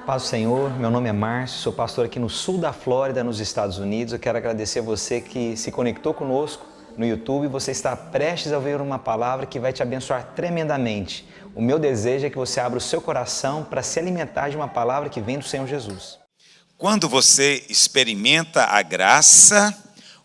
Paz do Senhor, meu nome é Márcio, sou pastor aqui no sul da Flórida, nos Estados Unidos. Eu quero agradecer a você que se conectou conosco no YouTube. Você está prestes a ouvir uma palavra que vai te abençoar tremendamente. O meu desejo é que você abra o seu coração para se alimentar de uma palavra que vem do Senhor Jesus. Quando você experimenta a graça,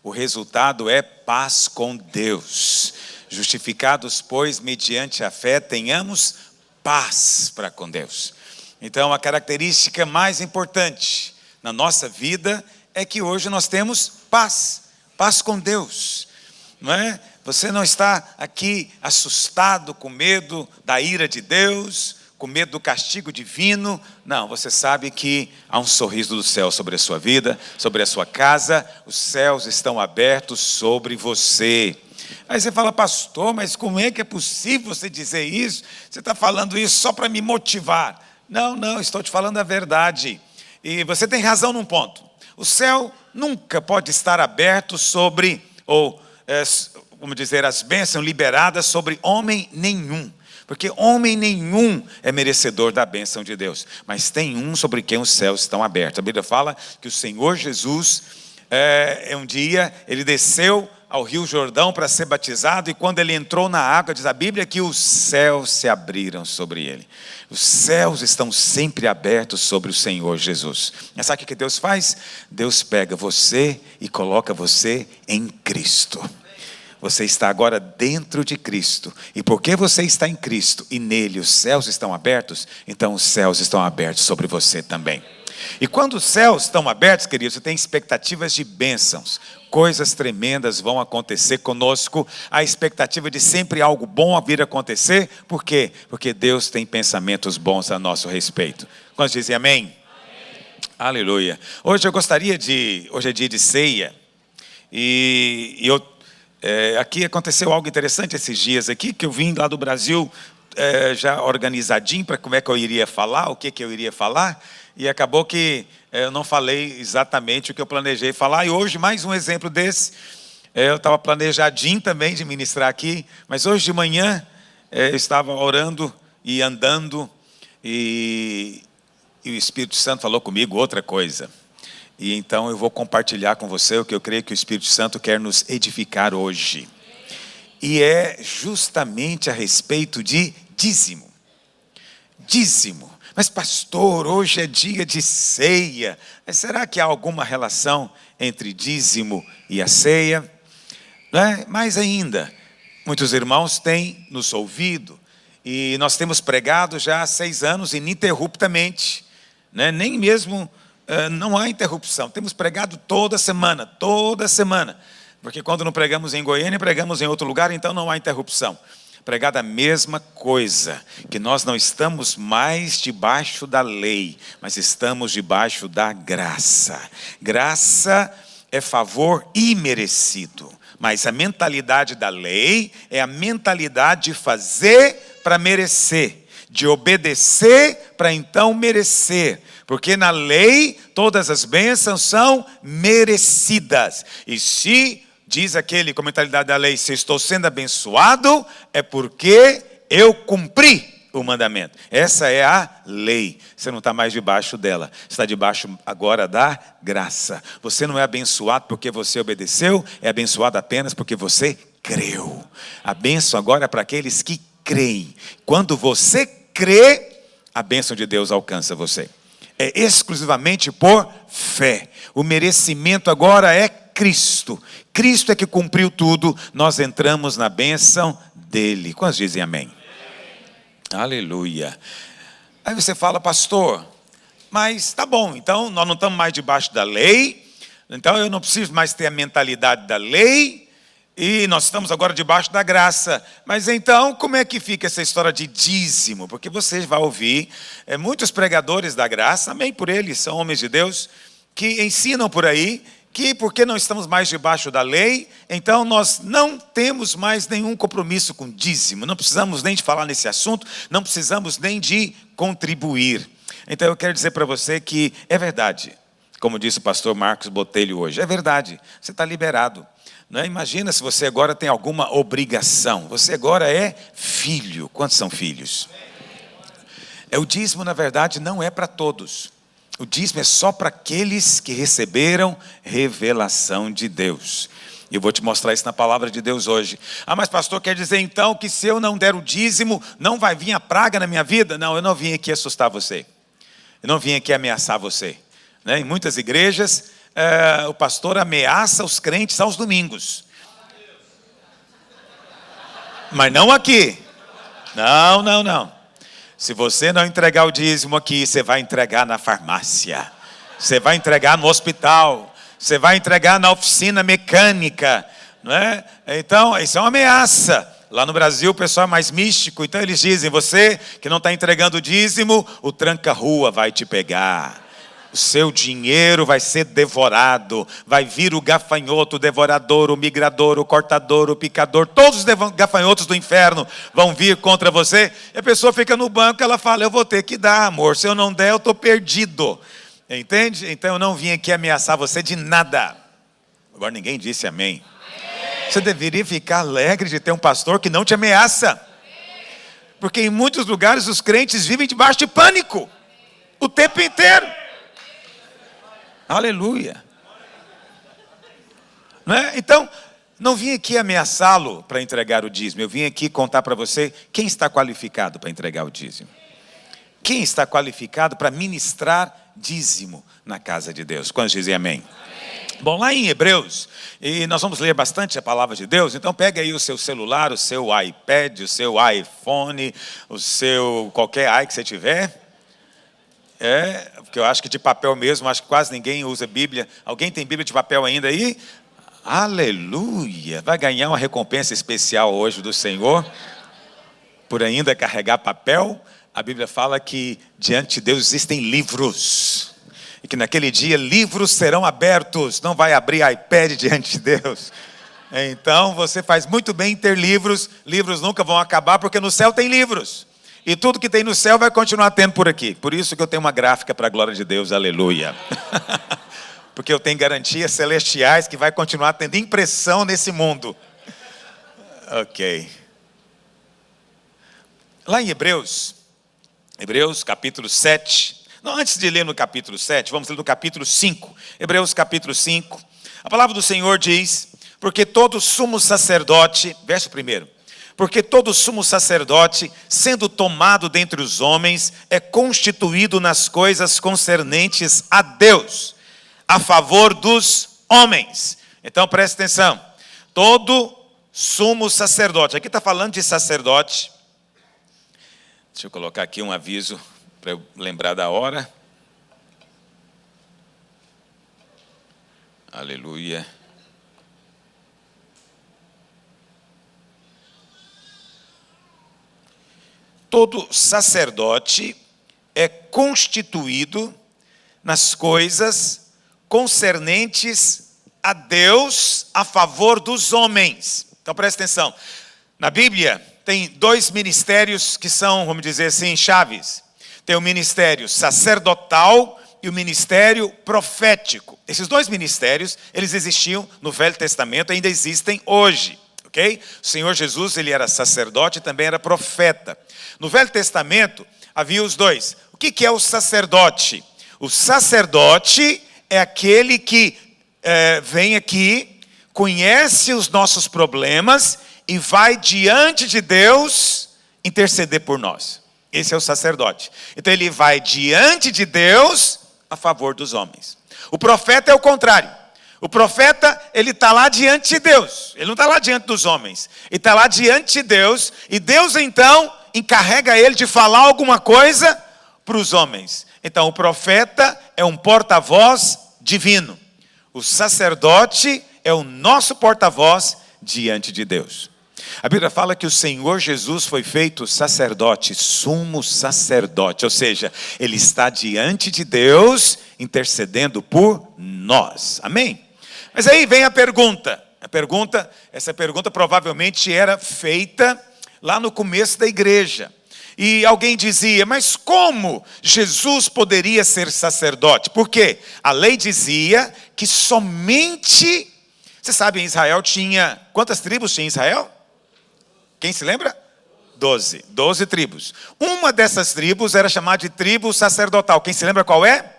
o resultado é paz com Deus. Justificados, pois, mediante a fé, tenhamos paz para com Deus. Então, a característica mais importante na nossa vida é que hoje nós temos paz com Deus, não é? Você não está aqui assustado com medo da ira de Deus, com medo do castigo divino. Não, você sabe que há um sorriso do céu sobre a sua vida, sobre a sua casa. Os céus estão abertos sobre você. Aí você fala, pastor, mas como é que é possível você dizer isso? Você está falando isso só para me motivar. Não, estou te falando a verdade. E você tem razão num ponto. O céu nunca pode estar aberto sobre, vamos dizer, as bênçãos liberadas sobre homem nenhum. Porque homem nenhum é merecedor da bênção de Deus. Mas tem um sobre quem os céus estão abertos. A Bíblia fala que o Senhor Jesus, um dia, ele desceu ao Rio Jordão para ser batizado, e quando ele entrou na água, diz a Bíblia que os céus se abriram sobre ele. Os céus estão sempre abertos sobre o Senhor Jesus. E sabe o que Deus faz? Deus pega você e coloca você em Cristo. Você está agora dentro de Cristo, e porque você está em Cristo e nele os céus estão abertos, então os céus estão abertos sobre você também. E quando os céus estão abertos, queridos, você tem expectativas de bênçãos. Coisas tremendas vão acontecer conosco. A expectativa de sempre algo bom vir a acontecer. Por quê? Porque Deus tem pensamentos bons a nosso respeito. Quantos dizem amém? Amém. Aleluia. Hoje é dia de ceia. Aqui aconteceu algo interessante esses dias aqui, que eu vim lá do Brasil já organizadinho para como é que eu iria falar, o que eu iria falar. E acabou que eu não falei exatamente o que eu planejei falar. E hoje, mais um exemplo desse. Eu estava planejadinho também de ministrar aqui. Mas hoje de manhã, eu estava orando e andando. E o Espírito Santo falou comigo outra coisa. E então eu vou compartilhar com você o que eu creio que o Espírito Santo quer nos edificar hoje. E é justamente a respeito de dízimo. Dízimo. Mas pastor, hoje é dia de ceia. Mas será que há alguma relação entre dízimo e a ceia? Não é? Mais ainda, muitos irmãos têm nos ouvido, e nós temos pregado já há 6 anos ininterruptamente, né? Nem mesmo, não há interrupção. Temos pregado toda semana, porque quando não pregamos em Goiânia, pregamos em outro lugar, então não há interrupção. Pregar a mesma coisa, que nós não estamos mais debaixo da lei, mas estamos debaixo da graça. Graça é favor imerecido, mas a mentalidade da lei é a mentalidade de fazer para merecer, de obedecer para então merecer, porque na lei todas as bênçãos são merecidas, e se diz aquele com a mentalidade da lei, se estou sendo abençoado, é porque eu cumpri o mandamento. Essa é a lei. Você não está mais debaixo dela. Você está debaixo agora da graça. Você não é abençoado porque você obedeceu, é abençoado apenas porque você creu. A bênção agora é para aqueles que creem. Quando você crê, a bênção de Deus alcança você. É exclusivamente por fé. O merecimento agora é Cristo. Cristo é que cumpriu tudo, nós entramos na bênção dele. Quantos dizem amém? Aleluia. Aí você fala, pastor, mas tá bom, então nós não estamos mais debaixo da lei, então eu não preciso mais ter a mentalidade da lei, e nós estamos agora debaixo da graça. Mas então, como é que fica essa história de dízimo? Porque você vai ouvir muitos pregadores da graça, amém por eles, são homens de Deus, que ensinam por aí, que porque não estamos mais debaixo da lei, então nós não temos mais nenhum compromisso com dízimo, não precisamos nem de falar nesse assunto, não precisamos nem de contribuir. Então eu quero dizer para você que é verdade, como disse o pastor Marcos Botelho hoje, é verdade, você está liberado. Não é? Imagina se você agora tem alguma obrigação, você agora é filho. Quantos são filhos? O dízimo, na verdade, não é para todos. O dízimo é só para aqueles que receberam revelação de Deus. E eu vou te mostrar isso na palavra de Deus hoje. Mas pastor, quer dizer então que se eu não der o dízimo, não vai vir a praga na minha vida? Não, eu não vim aqui assustar você. Eu não vim aqui ameaçar você. Em muitas igrejas, o pastor ameaça os crentes aos domingos. Mas não aqui. Não. Se você não entregar o dízimo aqui, você vai entregar na farmácia. Você vai entregar no hospital. Você vai entregar na oficina mecânica. Não é? Então, isso é uma ameaça. Lá no Brasil o pessoal é mais místico. Então eles dizem, você que não está entregando o dízimo, o tranca-rua vai te pegar. O seu dinheiro vai ser devorado. Vai vir o gafanhoto, o devorador, o migrador, o cortador, o picador. Todos os gafanhotos do inferno vão vir contra você. E a pessoa fica no banco, ela fala, eu vou ter que dar, amor. Se eu não der, eu estou perdido. Entende? Então eu não vim aqui ameaçar você de nada. Agora ninguém disse amém. Você deveria ficar alegre de ter um pastor que não te ameaça. Porque em muitos lugares os crentes vivem debaixo de pânico. O tempo inteiro. Aleluia. Não é? Então, não vim aqui ameaçá-lo para entregar o dízimo. Eu vim aqui contar para você quem está qualificado para entregar o dízimo. Quem está qualificado para ministrar dízimo na casa de Deus? Quantos dizem amém? Bom, lá em Hebreus, e nós vamos ler bastante a palavra de Deus, então pega aí o seu celular, o seu iPad, o seu iPhone, o seu qualquer que você tiver. Porque eu acho que de papel mesmo, acho que quase ninguém usa Bíblia. Alguém tem Bíblia de papel ainda aí? Aleluia! Vai ganhar uma recompensa especial hoje do Senhor, por ainda carregar papel. A Bíblia fala que diante de Deus existem livros. E que naquele dia livros serão abertos. Não vai abrir iPad diante de Deus. Então você faz muito bem em ter livros. Livros nunca vão acabar porque no céu tem livros. E tudo que tem no céu vai continuar tendo por aqui. Por isso que eu tenho uma gráfica para a glória de Deus. Aleluia. Porque eu tenho garantias celestiais que vai continuar tendo impressão nesse mundo. Ok. Lá em Hebreus capítulo 7. Não, antes de ler no capítulo 7, vamos ler no capítulo 5. Hebreus capítulo 5. A palavra do Senhor diz, porque todo sumo sacerdote, verso 1. Porque todo sumo sacerdote, sendo tomado dentre os homens, é constituído nas coisas concernentes a Deus, a favor dos homens. Então preste atenção. Todo sumo sacerdote, aqui está falando de sacerdote. Deixa eu colocar aqui um aviso para eu lembrar da hora. Aleluia. Todo sacerdote é constituído nas coisas concernentes a Deus a favor dos homens. Então presta atenção. Na Bíblia tem dois ministérios que são, vamos dizer assim, chaves. Tem o ministério sacerdotal e o ministério profético. Esses dois ministérios, eles existiam no Velho Testamento, ainda existem hoje. Okay? O Senhor Jesus, ele era sacerdote e também era profeta. No Velho Testamento, havia os dois. O que é o sacerdote? O sacerdote é aquele que vem aqui, conhece os nossos problemas e vai diante de Deus interceder por nós. Esse é o sacerdote. Então ele vai diante de Deus a favor dos homens. O profeta é o contrário. O profeta, ele está lá diante de Deus. Ele não está lá diante dos homens. Ele está lá diante de Deus. E Deus, então, encarrega ele de falar alguma coisa para os homens. Então, o profeta é um porta-voz divino. O sacerdote é o nosso porta-voz diante de Deus. A Bíblia fala que o Senhor Jesus foi feito sacerdote, sumo sacerdote. Ou seja, ele está diante de Deus, intercedendo por nós. Amém? Mas aí vem a pergunta. Essa pergunta provavelmente era feita lá no começo da igreja. E alguém dizia, mas como Jesus poderia ser sacerdote? Por quê? A lei dizia que somente... Você sabe, em Israel tinha... Quantas tribos tinha em Israel? Quem se lembra? 12 tribos. Uma dessas tribos era chamada de tribo sacerdotal. Quem se lembra qual é?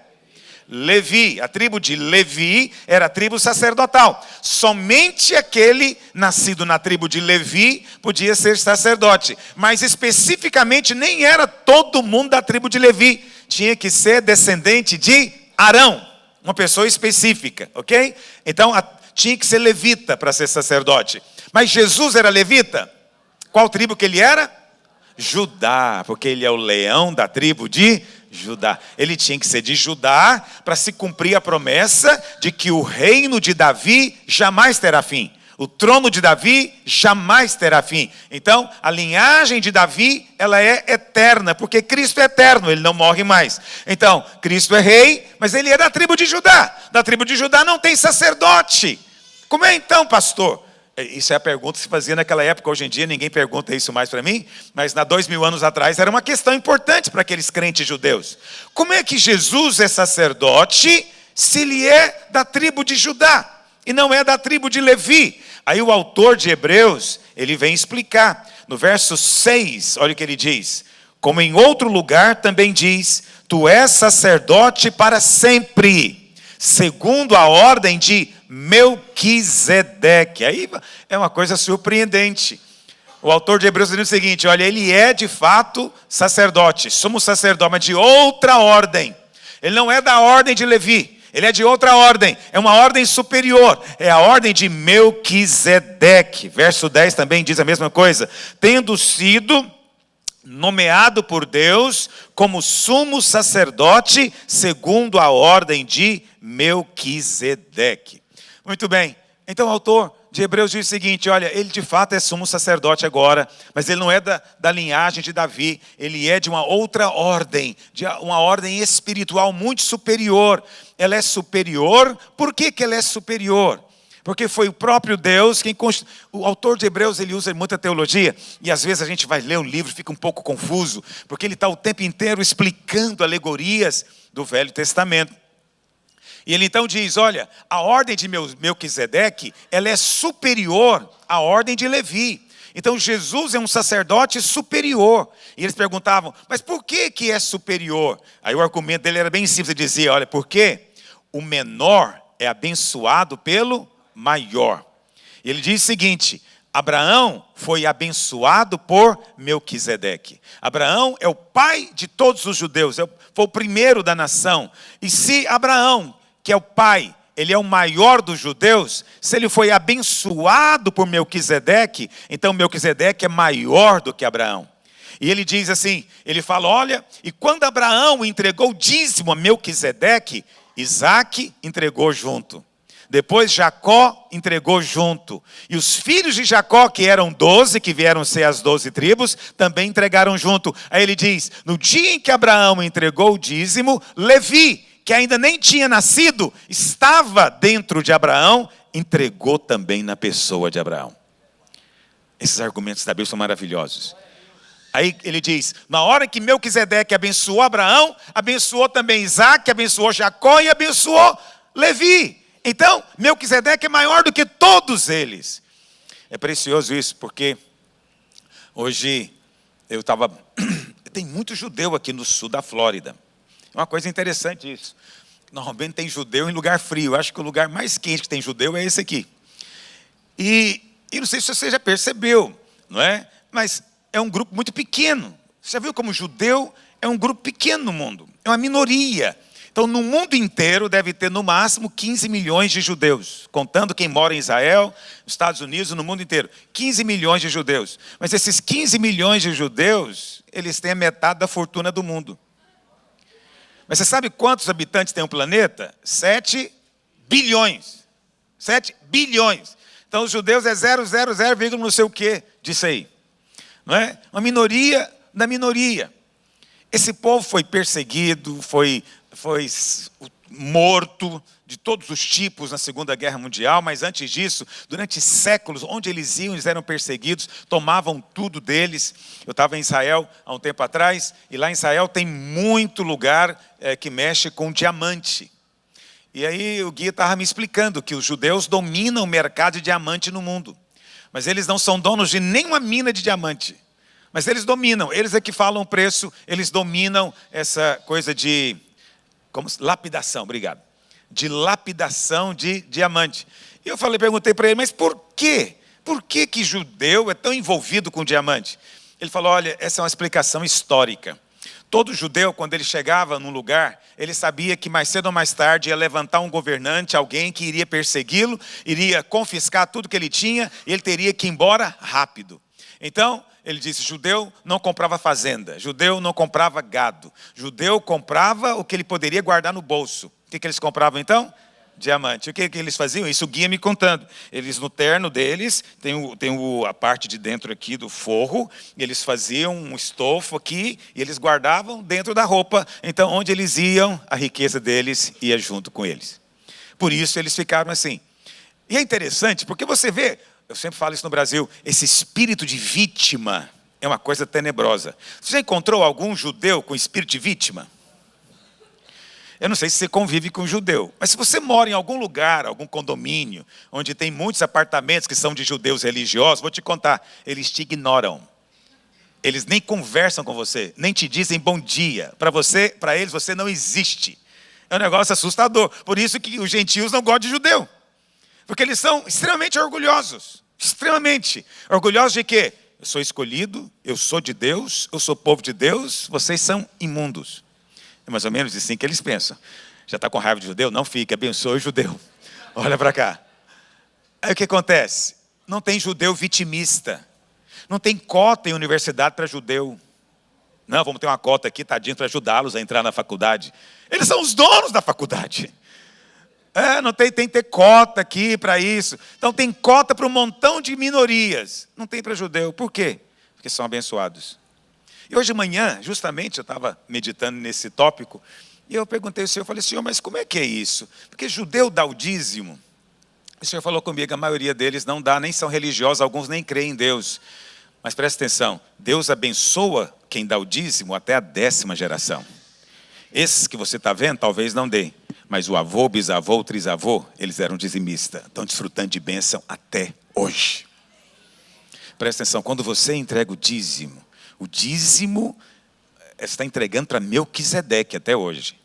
Levi. A tribo de Levi era a tribo sacerdotal. Somente aquele nascido na tribo de Levi podia ser sacerdote. Mas especificamente nem era todo mundo da tribo de Levi. Tinha que ser descendente de Arão. Uma pessoa específica, ok? Então tinha que ser levita para ser sacerdote. Mas Jesus era levita? Qual tribo que ele era? Judá, porque ele é o leão da tribo de Judá. Ele tinha que ser de Judá para se cumprir a promessa de que o reino de Davi jamais terá fim. O trono de Davi jamais terá fim. Então, a linhagem de Davi, ela é eterna, porque Cristo é eterno, ele não morre mais. Então, Cristo é rei, mas ele é da tribo de Judá. Da tribo de Judá não tem sacerdote. Como é então, pastor? Isso é a pergunta que se fazia naquela época. Hoje em dia ninguém pergunta isso mais para mim, mas há 2000 anos atrás era uma questão importante para aqueles crentes judeus. Como é que Jesus é sacerdote se ele é da tribo de Judá e não é da tribo de Levi? Aí o autor de Hebreus, ele vem explicar. No verso 6, olha o que ele diz. Como em outro lugar também diz, tu és sacerdote para sempre, segundo a ordem de Melquisedeque. Aí é uma coisa surpreendente. O autor de Hebreus diz o seguinte, olha, ele é de fato sacerdote, somos sacerdote, mas de outra ordem. Ele não é da ordem de Levi, ele é de outra ordem, é uma ordem superior, é a ordem de Melquisedeque. Verso 10 também diz a mesma coisa, tendo sido nomeado por Deus como sumo sacerdote segundo a ordem de Melquisedeque. Muito bem, então o autor de Hebreus diz o seguinte, olha, ele de fato é sumo sacerdote agora, mas ele não é da linhagem de Davi, ele é de uma outra ordem, de uma ordem espiritual muito superior. Ela é superior, por que ela é superior? Porque foi o próprio Deus quem... O autor de Hebreus, ele usa muita teologia, e às vezes a gente vai ler um livro e fica um pouco confuso, porque ele está o tempo inteiro explicando alegorias do Velho Testamento. E ele então diz, olha, a ordem de Melquisedeque, ela é superior à ordem de Levi. Então Jesus é um sacerdote superior. E eles perguntavam, mas por que é superior? Aí o argumento dele era bem simples, ele dizia, olha, porque o menor é abençoado pelo maior. E ele diz o seguinte, Abraão foi abençoado por Melquisedeque. Abraão é o pai de todos os judeus, foi o primeiro da nação. E se Abraão, que é o pai, ele é o maior dos judeus, se ele foi abençoado por Melquisedeque, então Melquisedeque é maior do que Abraão. E ele diz assim, ele fala, olha, e quando Abraão entregou o dízimo a Melquisedeque, Isaac entregou junto. Depois Jacó entregou junto. E os filhos de Jacó, que eram 12, que vieram ser as 12 tribos, também entregaram junto. Aí ele diz, no dia em que Abraão entregou o dízimo, Levi, que ainda nem tinha nascido, estava dentro de Abraão, entregou também na pessoa de Abraão. Esses argumentos da Bíblia são maravilhosos. Aí ele diz, na hora que Melquisedeque abençoou Abraão, abençoou também Isaac, abençoou Jacó e abençoou Levi. Então, Melquisedeque é maior do que todos eles. É precioso isso, porque hoje tem muito judeu aqui no sul da Flórida. É uma coisa interessante isso. Normalmente tem judeu em lugar frio. Eu acho que o lugar mais quente que tem judeu é esse aqui. E não sei se você já percebeu, não é? Mas é um grupo muito pequeno. Você já viu como judeu é um grupo pequeno no mundo? É uma minoria. Então, no mundo inteiro deve ter no máximo 15 milhões de judeus, contando quem mora em Israel, nos Estados Unidos, no mundo inteiro. 15 milhões de judeus. Mas esses 15 milhões de judeus, eles têm a metade da fortuna do mundo. Mas você sabe quantos habitantes tem um planeta? 7 bilhões. 7 bilhões. Então, os judeus é 000, não sei o quê disso aí. Não é? Uma minoria da minoria. Esse povo foi perseguido, foi morto de todos os tipos na Segunda Guerra Mundial, mas antes disso, durante séculos, onde eles iam, eles eram perseguidos, tomavam tudo deles. Eu estava em Israel há um tempo atrás, e lá em Israel tem muito lugar que mexe com diamante. E aí o guia estava me explicando que os judeus dominam o mercado de diamante no mundo, mas eles não são donos de nenhuma mina de diamante. Mas eles dominam, eles é que falam o preço, eles dominam essa coisa de lapidação, obrigado. De lapidação de diamante. E eu perguntei para ele, mas por quê? Por que judeu é tão envolvido com diamante? Ele falou, olha, essa é uma explicação histórica. Todo judeu, quando ele chegava num lugar, ele sabia que mais cedo ou mais tarde ia levantar um governante, alguém que iria persegui-lo, iria confiscar tudo que ele tinha, e ele teria que ir embora rápido. Então, ele disse, judeu não comprava fazenda, judeu não comprava gado, judeu comprava o que ele poderia guardar no bolso. O que eles compravam então? Diamante. O que eles faziam? Isso o guia me contando. Eles no terno deles, tem a parte de dentro aqui do forro, eles faziam um estofo aqui, e eles guardavam dentro da roupa. Então, onde eles iam, a riqueza deles ia junto com eles. Por isso eles ficaram assim. E é interessante, porque você vê, eu sempre falo isso no Brasil, esse espírito de vítima é uma coisa tenebrosa. Você já encontrou algum judeu com espírito de vítima? Eu não sei se você convive com judeu, mas se você mora em algum lugar, algum condomínio, onde tem muitos apartamentos que são de judeus religiosos, vou te contar, eles te ignoram. Eles nem conversam com você, nem te dizem bom dia. Para eles, você não existe. É um negócio assustador. Por isso que os gentios não gostam de judeu. Porque eles são extremamente orgulhosos. Extremamente. Orgulhosos de quê? Eu sou escolhido, eu sou de Deus, eu sou povo de Deus, vocês são imundos. É mais ou menos assim que eles pensam. Já está com raiva de judeu? Não fique, abençoe o judeu. Olha para cá. Aí o que acontece? Não tem judeu vitimista. Não tem cota em universidade para judeu. Não, vamos ter uma cota aqui, tadinho, para ajudá-los a entrar na faculdade. Eles são os donos da faculdade. Não tem que ter cota aqui para isso. Então tem cota para um montão de minorias. Não tem para judeu. Por quê? Porque são abençoados. E hoje de manhã, justamente, eu estava meditando nesse tópico, e eu perguntei ao Senhor, falei, Senhor, mas como é que é isso? Porque judeu dá o dízimo. O Senhor falou comigo, a maioria deles não dá, nem são religiosos, alguns nem creem em Deus. Mas presta atenção, Deus abençoa quem dá o dízimo até a 10ª geração. Esses que você está vendo, talvez não dê. Mas o avô, bisavô, o trisavô, eles eram dizimistas. Estão desfrutando de bênção até hoje. Presta atenção, quando você entrega o dízimo você está entregando para Melquisedeque até hoje.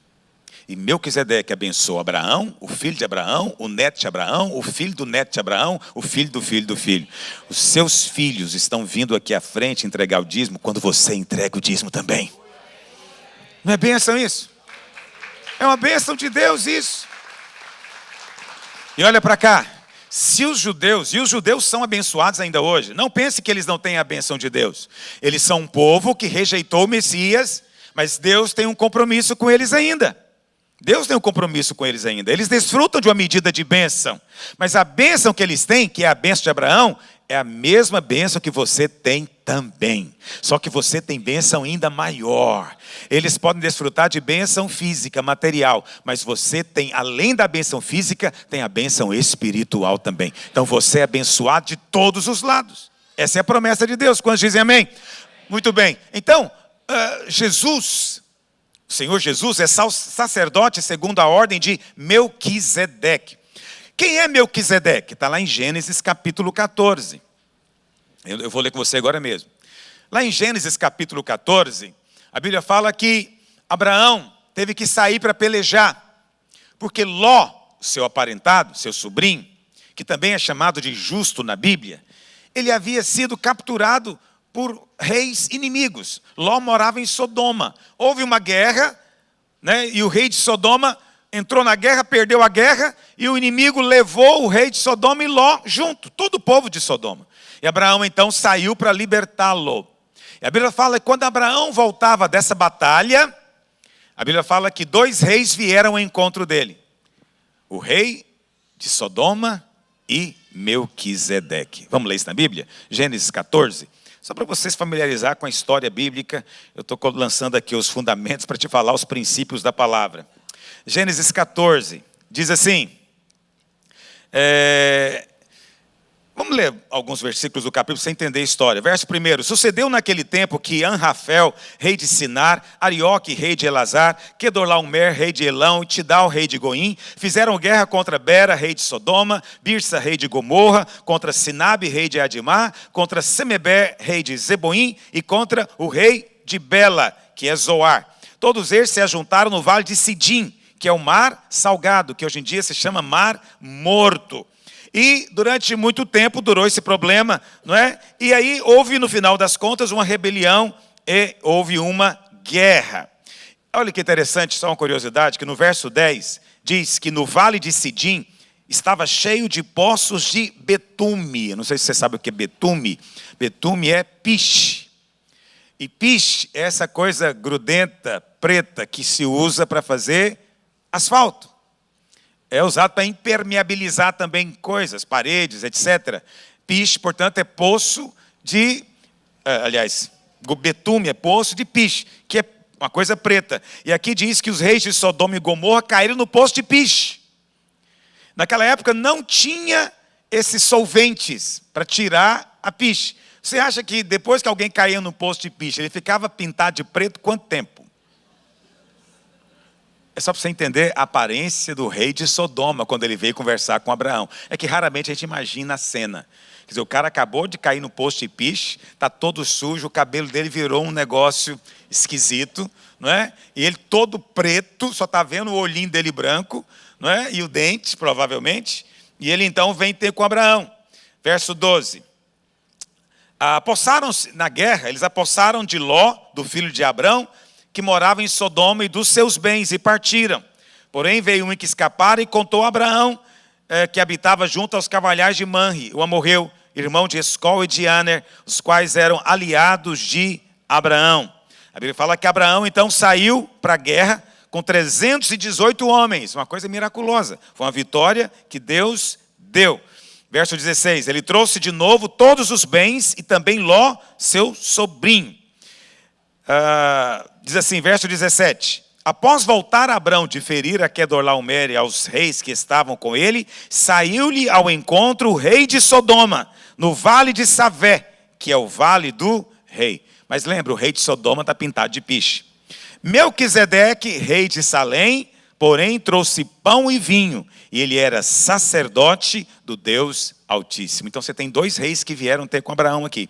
E Melquisedeque abençoou Abraão, o filho de Abraão, o neto de Abraão, o filho do neto de Abraão, o filho do filho do filho. Os seus filhos estão vindo aqui à frente entregar o dízimo quando você entrega o dízimo também. Não é bênção isso? É uma bênção de Deus isso. E olha para cá. Se os judeus, e os judeus são abençoados ainda hoje, não pense que eles não têm a bênção de Deus. Eles são um povo que rejeitou o Messias, mas Deus tem um compromisso com eles ainda. Deus tem um compromisso com eles ainda. Eles desfrutam de uma medida de bênção. Mas a bênção que eles têm, que é a bênção de Abraão, é a mesma bênção que você tem também. Só que você tem bênção ainda maior. Eles podem desfrutar de bênção física, material. Mas você tem, além da bênção física, tem a bênção espiritual também. Então você é abençoado de todos os lados. Essa é a promessa de Deus. Quantos dizem amém? Muito bem. Então, Jesus, o Senhor Jesus é sacerdote segundo a ordem de Melquisedeque. Quem é Melquisedeque? Está lá em Gênesis capítulo 14. Eu vou ler com você agora mesmo. Lá em Gênesis capítulo 14, a Bíblia fala que Abraão teve que sair para pelejar, porque Ló, seu aparentado, seu sobrinho, que também é chamado de justo na Bíblia, ele havia sido capturado por reis inimigos. Ló morava em Sodoma. Houve uma guerra, né, e o rei de Sodoma entrou na guerra, perdeu a guerra, e o inimigo levou o rei de Sodoma e Ló junto, todo o povo de Sodoma. E Abraão então saiu para libertá-lo. E a Bíblia fala que quando Abraão voltava dessa batalha, a Bíblia fala que 2 reis vieram ao encontro dele. O rei de Sodoma e Melquisedeque. Vamos ler isso na Bíblia? Gênesis 14. Só para vocês familiarizar com a história bíblica, eu estou lançando aqui os fundamentos para te falar os princípios da palavra. Gênesis 14, diz assim, Vamos ler alguns versículos do capítulo para você entender a história. Verso 1. Sucedeu naquele tempo que Anrafel, rei de Sinar, Arioque, rei de Elazar, Quedorlaomer, rei de Elão, e Tidal, rei de Goim, fizeram guerra contra Bera, rei de Sodoma, Birsa, rei de Gomorra, contra Sinabe, rei de Adimá, contra Semeber, rei de Zeboim, e contra o rei de Bela, que é Zoar. Todos eles se ajuntaram no vale de Sidim, que é o mar salgado, que hoje em dia se chama Mar Morto. E durante muito tempo durou esse problema, não é? E aí houve, no final das contas, uma rebelião e houve uma guerra. Olha que interessante, só uma curiosidade, que no verso 10 diz que no vale de Sidim estava cheio de poços de betume. Eu não sei se você sabe o que é betume. Betume é piche. E piche é essa coisa grudenta, preta, que se usa para fazer asfalto. É usado para impermeabilizar também coisas, paredes, etc. Piche, portanto, é poço de... betume é poço de piche, que é uma coisa preta. E aqui diz que os reis de Sodoma e Gomorra caíram no poço de piche. Naquela época não tinha esses solventes para tirar a piche. Você acha que depois que alguém caía no poço de piche, ele ficava pintado de preto quanto tempo? É só para você entender a aparência do rei de Sodoma quando ele veio conversar com Abraão. É que raramente a gente imagina a cena. Quer dizer, o cara acabou de cair no poço de piche, está todo sujo, o cabelo dele virou um negócio esquisito, não é? E ele todo preto, só está vendo o olhinho dele branco, não é? E o dente, provavelmente. E ele então vem ter com Abraão. Verso 12. Apossaram-se na guerra, eles apossaram de Ló, do filho de Abrão, que morava em Sodoma, e dos seus bens, e partiram. Porém veio um que escapara e contou a Abraão, que habitava junto aos carvalhais de Manre, o amorreu, irmão de Escol e de Aner, os quais eram aliados de Abraão. A Bíblia fala que Abraão então saiu para a guerra com 318 homens, uma coisa miraculosa. Foi uma vitória que Deus deu. Verso 16, ele trouxe de novo todos os bens e também Ló, seu sobrinho. Diz assim, verso 17. Após voltar Abrão de ferir a Quedorlaomer e aos reis que estavam com ele, saiu-lhe ao encontro o rei de Sodoma, no vale de Savé, que é o vale do rei. Mas lembra, o rei de Sodoma está pintado de piche. Melquisedeque, rei de Salém, porém trouxe pão e vinho, e ele era sacerdote do Deus Altíssimo. Então você tem dois reis que vieram ter com Abraão aqui.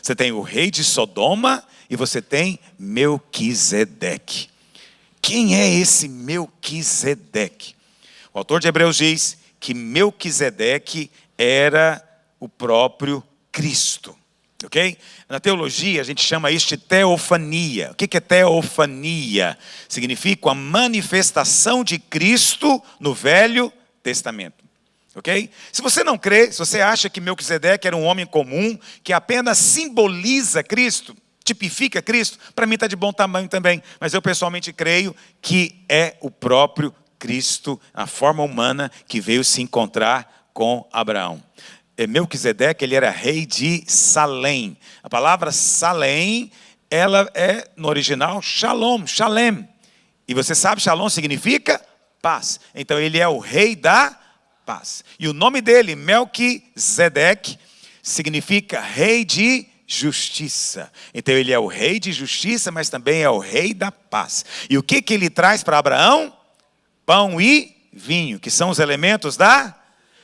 Você tem o rei de Sodoma e você tem Melquisedeque. Quem é esse Melquisedeque? O autor de Hebreus diz que Melquisedeque era o próprio Cristo. Ok? Na teologia a gente chama isso de teofania. O que é teofania? Significa a manifestação de Cristo no Velho Testamento. Ok? Se você não crê, se você acha que Melquisedeque era um homem comum, que apenas simboliza Cristo, tipifica Cristo, para mim está de bom tamanho também. Mas eu pessoalmente creio que é o próprio Cristo, a forma humana que veio se encontrar com Abraão. Melquisedeque, ele era rei de Salém. A palavra Salém, ela é no original Shalom, Shalem. E você sabe, Shalom significa paz. Então ele é o rei da paz. E o nome dele, Melquisedeque, significa rei de justiça. Então ele é o rei de justiça, mas também é o rei da paz. E o que ele traz para Abraão? Pão e vinho, que são os elementos da...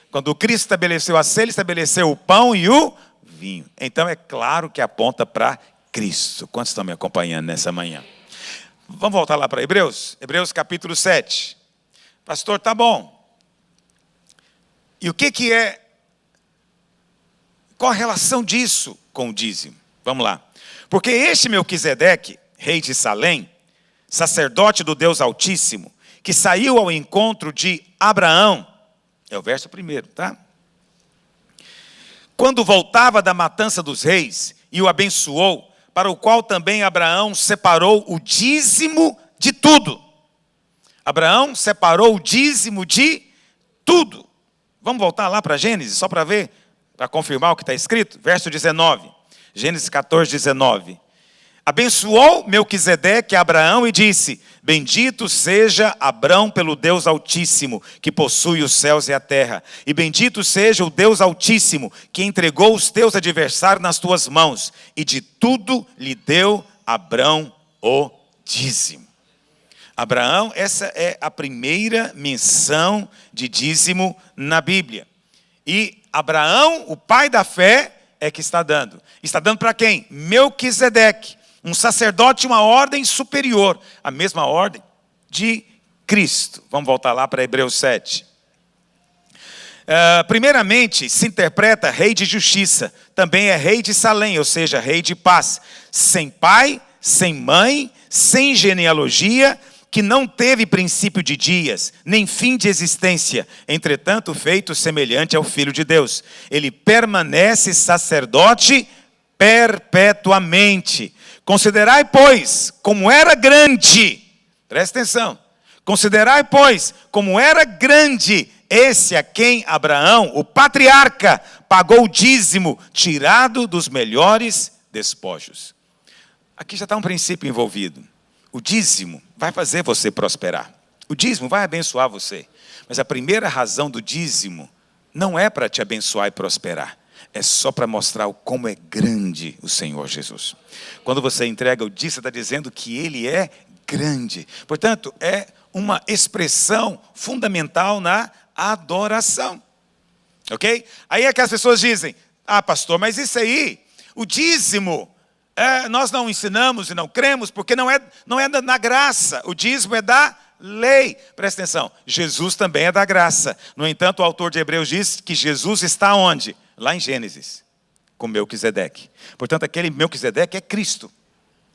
Quando o Cristo estabeleceu a ceia, ele estabeleceu o pão e o vinho. Então é claro que aponta para Cristo. Quantos estão me acompanhando nessa manhã? Vamos voltar lá para Hebreus? Hebreus capítulo 7. Pastor, tá bom. E o que é? Qual a relação disso com o dízimo? Vamos lá. Porque este Melquisedeque, rei de Salém, sacerdote do Deus Altíssimo, que saiu ao encontro de Abraão, é o verso 1, tá? Quando voltava da matança dos reis e o abençoou, para o qual também Abraão separou o dízimo de tudo. Abraão separou o dízimo de tudo. Vamos voltar lá para Gênesis, só para ver, para confirmar o que está escrito? Verso 19, Gênesis 14, 19. Abençoou Melquisedeque a Abraão e disse: bendito seja Abrão pelo Deus Altíssimo, que possui os céus e a terra. E bendito seja o Deus Altíssimo, que entregou os teus adversários nas tuas mãos. E de tudo lhe deu Abrão o dízimo. Abraão, essa é a primeira menção de dízimo na Bíblia. E Abraão, o pai da fé, é que está dando. Está dando para quem? Melquisedeque, um sacerdote, uma ordem superior, a mesma ordem de Cristo. Vamos voltar lá para Hebreus 7. Primeiramente, se interpreta rei de justiça, também é rei de Salém, ou seja, rei de paz, sem pai, sem mãe, sem genealogia, que não teve princípio de dias, nem fim de existência, entretanto feito semelhante ao Filho de Deus. Ele permanece sacerdote perpetuamente. Considerai, pois, como era grande, presta atenção, considerai, pois, como era grande esse a quem Abraão, o patriarca, pagou o dízimo, tirado dos melhores despojos. Aqui já está um princípio envolvido. O dízimo vai fazer você prosperar. O dízimo vai abençoar você. Mas a primeira razão do dízimo não é para te abençoar e prosperar. É só para mostrar o como é grande o Senhor Jesus. Quando você entrega o dízimo, você está dizendo que Ele é grande. Portanto, é uma expressão fundamental na adoração. Ok? Aí é que as pessoas dizem: ah, pastor, mas isso aí, o dízimo, nós não ensinamos e não cremos, porque não é na graça. O dízimo é da lei. Presta atenção, Jesus também é da graça. No entanto, o autor de Hebreus diz que Jesus está onde? Lá em Gênesis, com Melquisedeque. Portanto, aquele Melquisedeque é Cristo.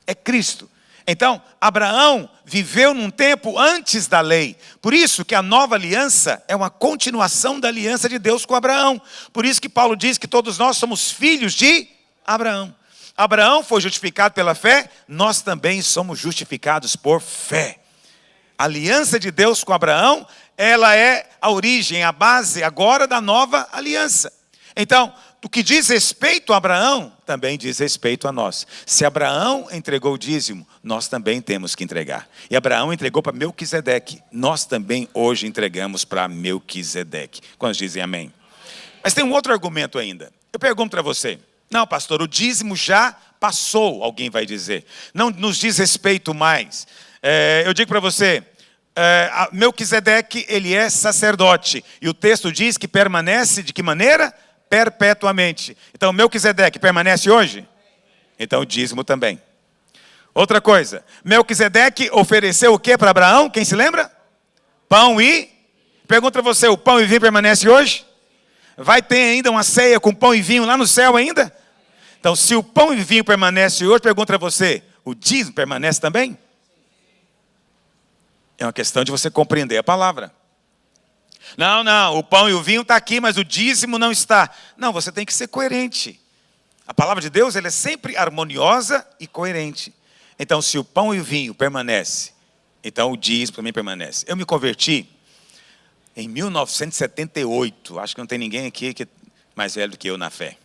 É Cristo. Então, Abraão viveu num tempo antes da lei. Por isso que a nova aliança é uma continuação da aliança de Deus com Abraão. Por isso que Paulo diz que todos nós somos filhos de Abraão. Abraão foi justificado pela fé, nós também somos justificados por fé. A aliança de Deus com Abraão, ela é a origem, a base agora da nova aliança. Então, o que diz respeito a Abraão, também diz respeito a nós. Se Abraão entregou o dízimo, nós também temos que entregar. E Abraão entregou para Melquisedeque, nós também hoje entregamos para Melquisedeque. Quantos dizem amém? Mas tem um outro argumento ainda. Eu pergunto para você: não, pastor, o dízimo já passou, alguém vai dizer. Não nos diz respeito mais. Eu digo para você, Melquisedeque, ele é sacerdote. E o texto diz que permanece de que maneira? Perpetuamente. Então, Melquisedeque permanece hoje? Então, o dízimo também. Outra coisa, Melquisedeque ofereceu o que para Abraão? Quem se lembra? Pão e... Pergunta para você, o pão e vinho permanece hoje? Vai ter ainda uma ceia com pão e vinho lá no céu ainda? Então, se o pão e vinho permanece hoje, pergunta para você, o dízimo permanece também? É uma questão de você compreender a palavra. Não, o pão e o vinho está aqui, mas o dízimo não está. Não, você tem que ser coerente. A palavra de Deus, ela é sempre harmoniosa e coerente. Então, se o pão e o vinho permanecem, então o dízimo também permanece. Eu me converti em 1978. Acho que não tem ninguém aqui que é mais velho do que eu na fé.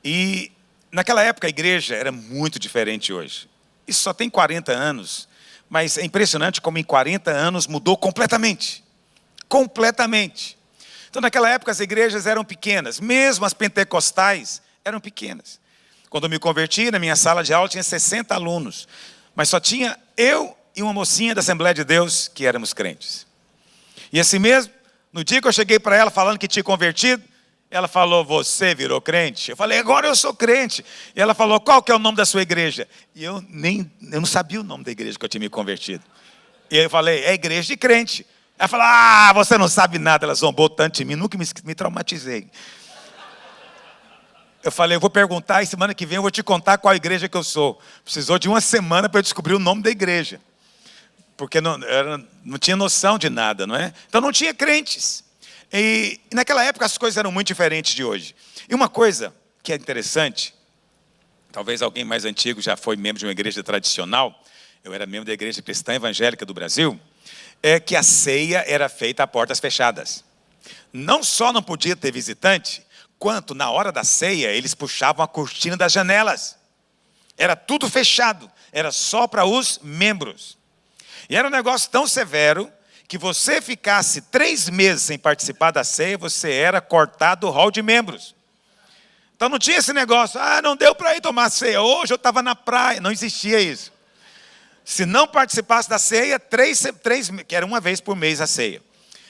E naquela época a igreja era muito diferente hoje. Isso só tem 40 anos, mas é impressionante como em 40 anos mudou completamente. Completamente. Então, naquela época, as igrejas eram pequenas. Mesmo as pentecostais eram pequenas. Quando eu me converti, na minha sala de aula tinha 60 alunos. Mas só tinha eu e uma mocinha da Assembleia de Deus que éramos crentes. E assim mesmo, no dia que eu cheguei para ela falando que tinha convertido, ela falou: você virou crente? Eu falei: agora eu sou crente. E ela falou: qual que é o nome da sua igreja? E eu não sabia o nome da igreja que eu tinha me convertido. E eu falei: é igreja de crente. Ela falou: ah, você não sabe nada. Ela zombou tanto de mim, nunca me traumatizei. Eu falei: eu vou perguntar e semana que vem eu vou te contar qual igreja que eu sou. Precisou de uma semana para eu descobrir o nome da igreja. Porque não tinha noção de nada, não é? Então não tinha crentes. E naquela época as coisas eram muito diferentes de hoje. E uma coisa que é interessante, talvez alguém mais antigo já foi membro de uma igreja tradicional, eu era membro da Igreja Cristã Evangélica do Brasil, é que a ceia era feita a portas fechadas. Não só não podia ter visitante, quanto na hora da ceia eles puxavam a cortina das janelas. Era tudo fechado, era só para os membros. E era um negócio tão severo que você ficasse 3 meses sem participar da ceia, você era cortado do hall de membros. Então não tinha esse negócio, não deu para ir tomar ceia, hoje eu estava na praia, não existia isso. Se não participasse da ceia, que era uma vez por mês a ceia.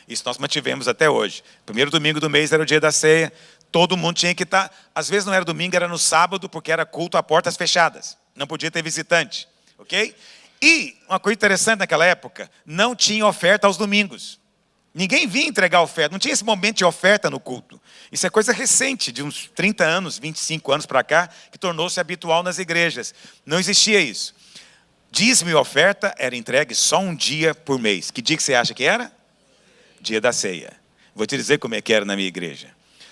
Isso nós mantivemos até hoje. Primeiro domingo do mês era o dia da ceia, todo mundo tinha que estar, às vezes não era domingo, era no sábado, porque era culto a portas fechadas, não podia ter visitante, ok? E uma coisa interessante naquela época, não tinha oferta aos domingos. Ninguém vinha entregar oferta, não tinha esse momento de oferta no culto. Isso é coisa recente, de uns 30 anos, 25 anos para cá, que tornou-se habitual nas igrejas. Não existia isso. Dízimo e oferta era entregue só um dia por mês. Que dia que você acha que era? Dia da ceia. Vou te dizer como é que era na minha igreja.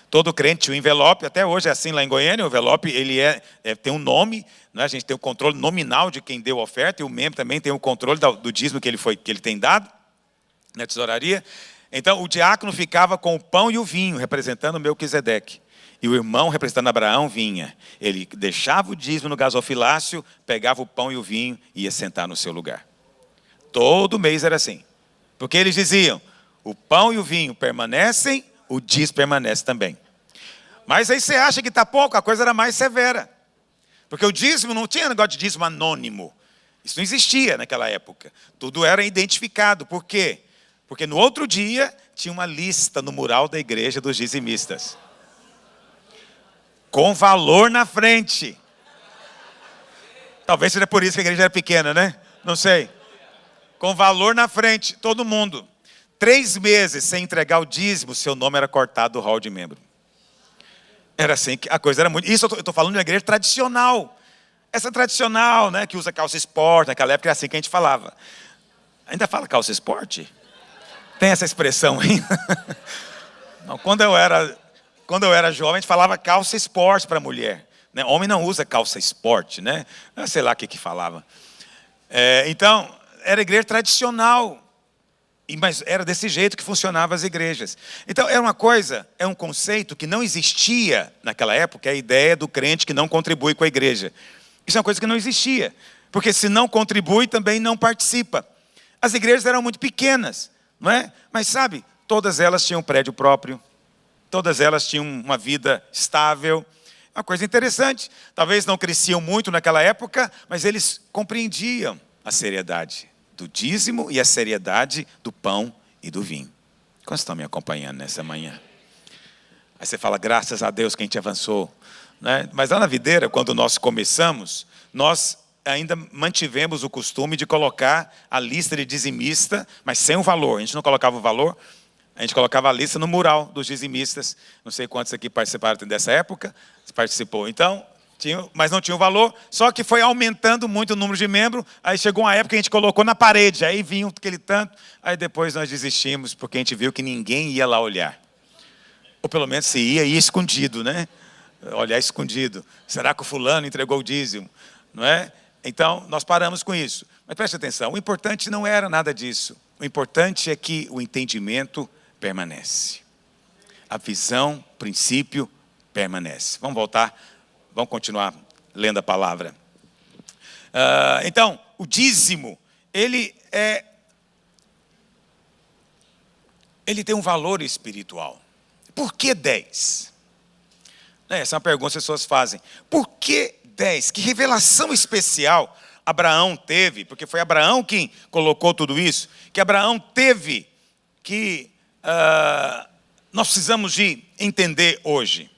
Todo crente tinha um envelope, até hoje é assim lá em Goiânia, o envelope ele tem um nome, né? A gente tem o controle nominal de quem deu a oferta, e o membro também tem o controle do dízimo que ele tem dado na tesouraria. Então o diácono ficava com o pão e o vinho, representando Melquisedeque. E o irmão, representando Abraão, vinha. Ele deixava o dízimo no gasofilácio, pegava o pão e o vinho e ia sentar no seu lugar. Todo mês era assim. Porque eles diziam, o pão e o vinho permanecem, o dízimo permanece também. Mas aí você acha que está pouco, a coisa era mais severa. Porque o dízimo não tinha negócio de dízimo anônimo. Isso não existia naquela época. Tudo era identificado. Por quê? Porque no outro dia tinha uma lista no mural da igreja dos dizimistas. Com valor na frente. Talvez seja por isso que a igreja era pequena, né? Não sei. Com valor na frente, todo mundo. 3 meses sem entregar o dízimo, seu nome era cortado do hall de membro. Era assim, a coisa era muito... Isso eu estou falando de uma igreja tradicional. Essa tradicional, né, que usa calça esporte, naquela época era assim que a gente falava. Ainda fala calça esporte? Tem essa expressão ainda? Não, quando eu era jovem, a gente falava calça esporte para mulher. Né? Homem não usa calça esporte, né? Sei lá o que falava. Então, era igreja tradicional. Mas era desse jeito que funcionavam as igrejas. Então, é um conceito que não existia naquela época, a ideia do crente que não contribui com a igreja. Isso é uma coisa que não existia. Porque se não contribui, também não participa. As igrejas eram muito pequenas, não é? Mas sabe, todas elas tinham um prédio próprio. Todas elas tinham uma vida estável. Uma coisa interessante. Talvez não cresciam muito naquela época, mas eles compreendiam a seriedade do dízimo e a seriedade do pão e do vinho. Quantos estão me acompanhando nessa manhã? Aí você fala, graças a Deus que a gente avançou. Né? Mas lá na videira, quando nós começamos, nós ainda mantivemos o costume de colocar a lista de dizimista, mas sem o valor. A gente não colocava o valor, a gente colocava a lista no mural dos dizimistas. Não sei quantos aqui participaram dessa época. Você participou. Então, mas não tinha o valor. Só que foi aumentando muito o número de membros. Aí chegou uma época que a gente colocou na parede. Aí vinha aquele tanto. Aí depois nós desistimos, porque a gente viu que ninguém ia lá olhar. Ou pelo menos se ia escondido, né? Olhar escondido. Será que o fulano entregou o dízimo? Não é? Então, nós paramos com isso. Mas preste atenção, o importante não era nada disso. O importante é que o entendimento permanece. A visão, o princípio, permanece. Vamos voltar, vamos continuar lendo a palavra. Então, o dízimo, ele tem um valor espiritual. Por que 10? Essa é uma pergunta que as pessoas fazem. Por que 10? Que revelação especial Abraão teve? Porque foi Abraão quem colocou tudo isso. Que Abraão teve que nós precisamos de entender hoje.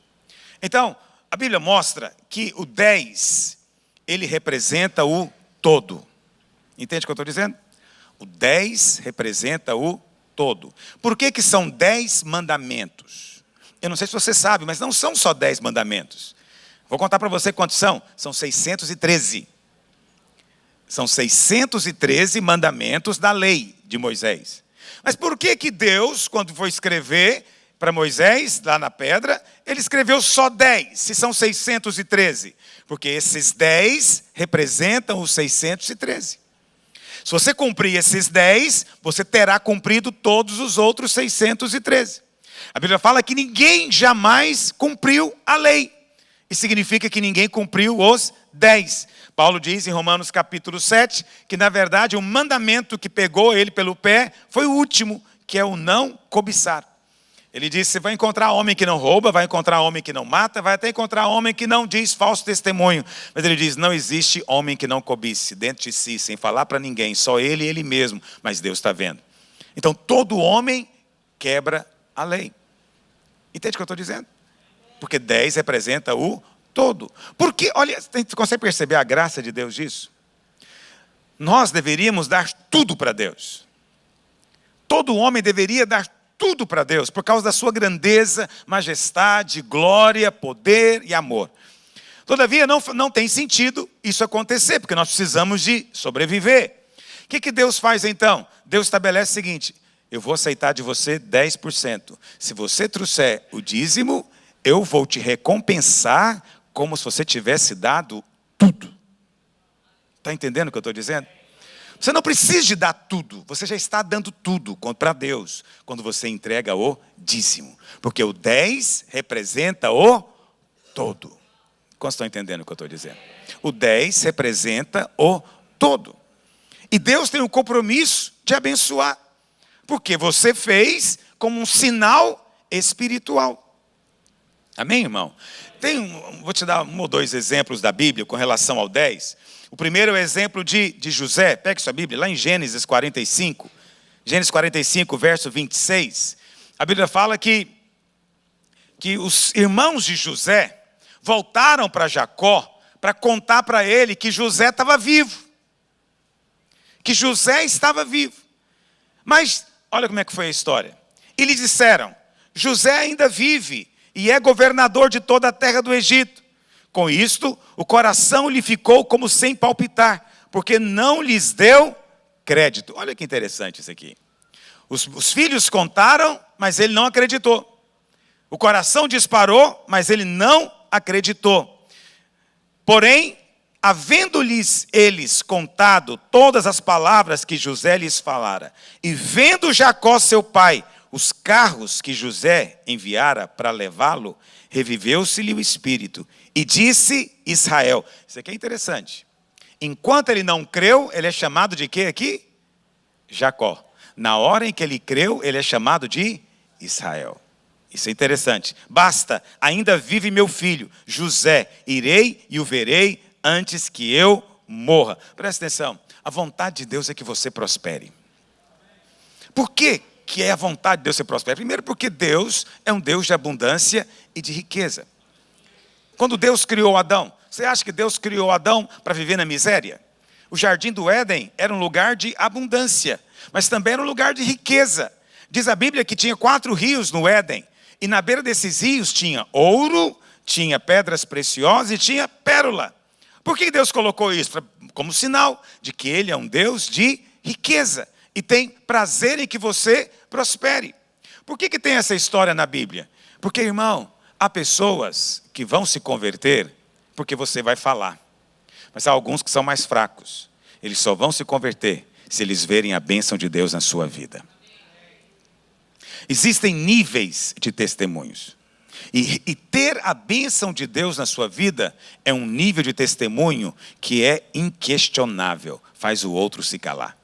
Então, a Bíblia mostra que o 10, ele representa o todo. Entende o que eu estou dizendo? O 10 representa o todo. Por que são 10 mandamentos? Eu não sei se você sabe, mas não são só 10 mandamentos. Vou contar para você quantos são. São 613. São 613 mandamentos da lei de Moisés. Mas por que Deus, quando foi escrever para Moisés, lá na pedra, ele escreveu só 10, se são 613? Porque esses 10 representam os 613. Se você cumprir esses 10, você terá cumprido todos os outros 613. A Bíblia fala que ninguém jamais cumpriu a lei. e significa que ninguém cumpriu os 10. Paulo diz em Romanos capítulo 7, que na verdade o mandamento que pegou ele pelo pé foi o último, que é o não cobiçar. Ele diz, você vai encontrar homem que não rouba, vai encontrar homem que não mata, vai até encontrar homem que não diz falso testemunho. Mas ele diz, não existe homem que não cobice dentro de si, sem falar para ninguém, só ele e ele mesmo, mas Deus está vendo. Então todo homem quebra a lei. Entende o que eu estou dizendo? Porque 10 representa o todo. Porque, olha, você consegue perceber a graça de Deus disso? Nós deveríamos dar tudo para Deus. Todo homem deveria dar tudo para Deus, por causa da sua grandeza, majestade, glória, poder e amor. Todavia, não tem sentido isso acontecer, porque nós precisamos de sobreviver. O que Deus faz então? Deus estabelece o seguinte, eu vou aceitar de você 10%. Se você trouxer o dízimo, eu vou te recompensar como se você tivesse dado tudo. Está entendendo o que eu estou dizendo? Você não precisa de dar tudo, você já está dando tudo para Deus, quando você entrega o dízimo. Porque o 10 representa o todo. Quantos estão entendendo o que eu estou dizendo? O 10 representa o todo. E Deus tem um compromisso de abençoar. Porque você fez como um sinal espiritual. Amém, irmão? Vou te dar 1 ou 2 exemplos da Bíblia com relação ao 10. O primeiro é o exemplo de José. Pegue sua Bíblia, lá em Gênesis 45. Gênesis 45, verso 26. A Bíblia fala que os irmãos de José voltaram para Jacó para contar para ele que José estava vivo. Que José estava vivo. Mas, olha como é que foi a história. E lhe disseram, José ainda vive e é governador de toda a terra do Egito. Com isto, o coração lhe ficou como sem palpitar, porque não lhes deu crédito. Olha que interessante isso aqui. Os filhos contaram, mas ele não acreditou. O coração disparou, mas ele não acreditou. Porém, havendo-lhes eles contado todas as palavras que José lhes falara, e vendo Jacó seu pai, os carros que José enviara para levá-lo, reviveu-se-lhe o espírito. E disse Israel. Isso aqui é interessante. Enquanto ele não creu, ele é chamado de quê aqui? Jacó. Na hora em que ele creu, ele é chamado de Israel. Isso é interessante. Basta, ainda vive meu filho, José. Irei e o verei antes que eu morra. Presta atenção. A vontade de Deus é que você prospere. Por quê que é a vontade de Deus que você prospere? Primeiro porque Deus é um Deus de abundância e de riqueza. Quando Deus criou Adão, você acha que Deus criou Adão para viver na miséria? O jardim do Éden era um lugar de abundância, mas também era um lugar de riqueza. Diz a Bíblia que tinha 4 rios no Éden, e na beira desses rios tinha ouro, tinha pedras preciosas e tinha pérola. Por que Deus colocou isso? Como sinal de que Ele é um Deus de riqueza e tem prazer em que você prospere. Por que tem essa história na Bíblia? Porque, irmão, há pessoas que vão se converter porque você vai falar. Mas há alguns que são mais fracos. Eles só vão se converter se eles verem a bênção de Deus na sua vida. Existem níveis de testemunhos. E ter a bênção de Deus na sua vida é um nível de testemunho que é inquestionável. Faz o outro se calar.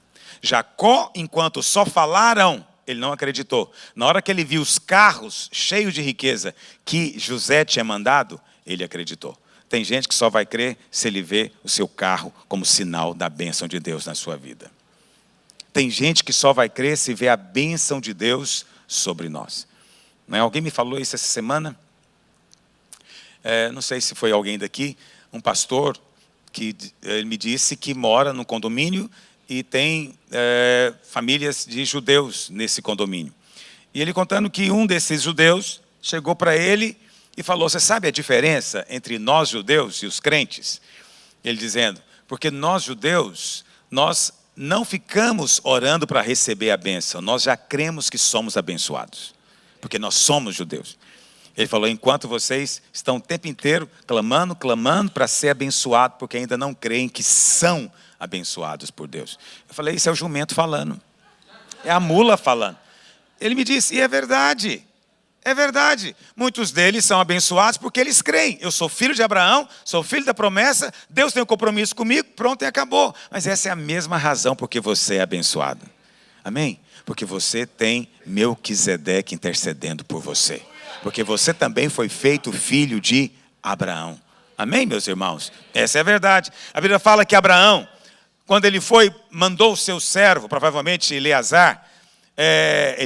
Jacó, enquanto só falaram, ele não acreditou. Na hora que ele viu os carros cheios de riqueza que José tinha mandado, ele acreditou. Tem gente que só vai crer se ele vê o seu carro como sinal da bênção de Deus na sua vida. Tem gente que só vai crer se vê a bênção de Deus sobre nós. Não é? Alguém me falou isso essa semana? Não sei se foi alguém daqui, um pastor, que ele me disse que mora num condomínio e tem famílias de judeus nesse condomínio. E ele contando que um desses judeus chegou para ele e falou, você sabe a diferença entre nós judeus e os crentes? Ele dizendo, porque nós judeus, nós não ficamos orando para receber a bênção, nós já cremos que somos abençoados, porque nós somos judeus. Ele falou, enquanto vocês estão o tempo inteiro clamando para ser abençoado, porque ainda não creem que são abençoados por Deus. Eu falei, isso é o jumento falando, é a mula falando. Ele me disse, e é verdade. É verdade. Muitos deles são abençoados porque eles creem. Eu sou filho de Abraão, sou filho da promessa, Deus tem um compromisso comigo, pronto e acabou. Mas essa é a mesma razão porque você é abençoado. Amém? Porque você tem Melquisedeque intercedendo por você. Porque você também foi feito filho de Abraão. Amém, meus irmãos? Essa é a verdade. A Bíblia fala que Abraão, quando ele foi, mandou o seu servo, provavelmente Eliezer é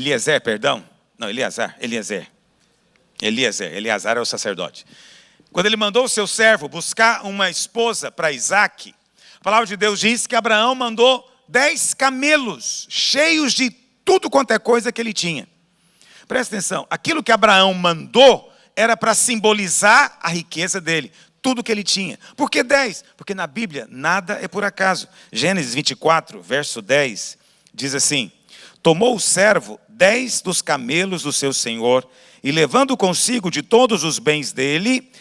o sacerdote. Quando ele mandou o seu servo buscar uma esposa para Isaque, a palavra de Deus diz que Abraão mandou 10 camelos, cheios de tudo quanto é coisa que ele tinha. Presta atenção, aquilo que Abraão mandou era para simbolizar a riqueza dele, tudo que ele tinha. Por que 10? Porque na Bíblia nada é por acaso. Gênesis 24, verso 10, diz assim: tomou o servo 10 dos camelos do seu senhor, e levando consigo de todos os bens dele,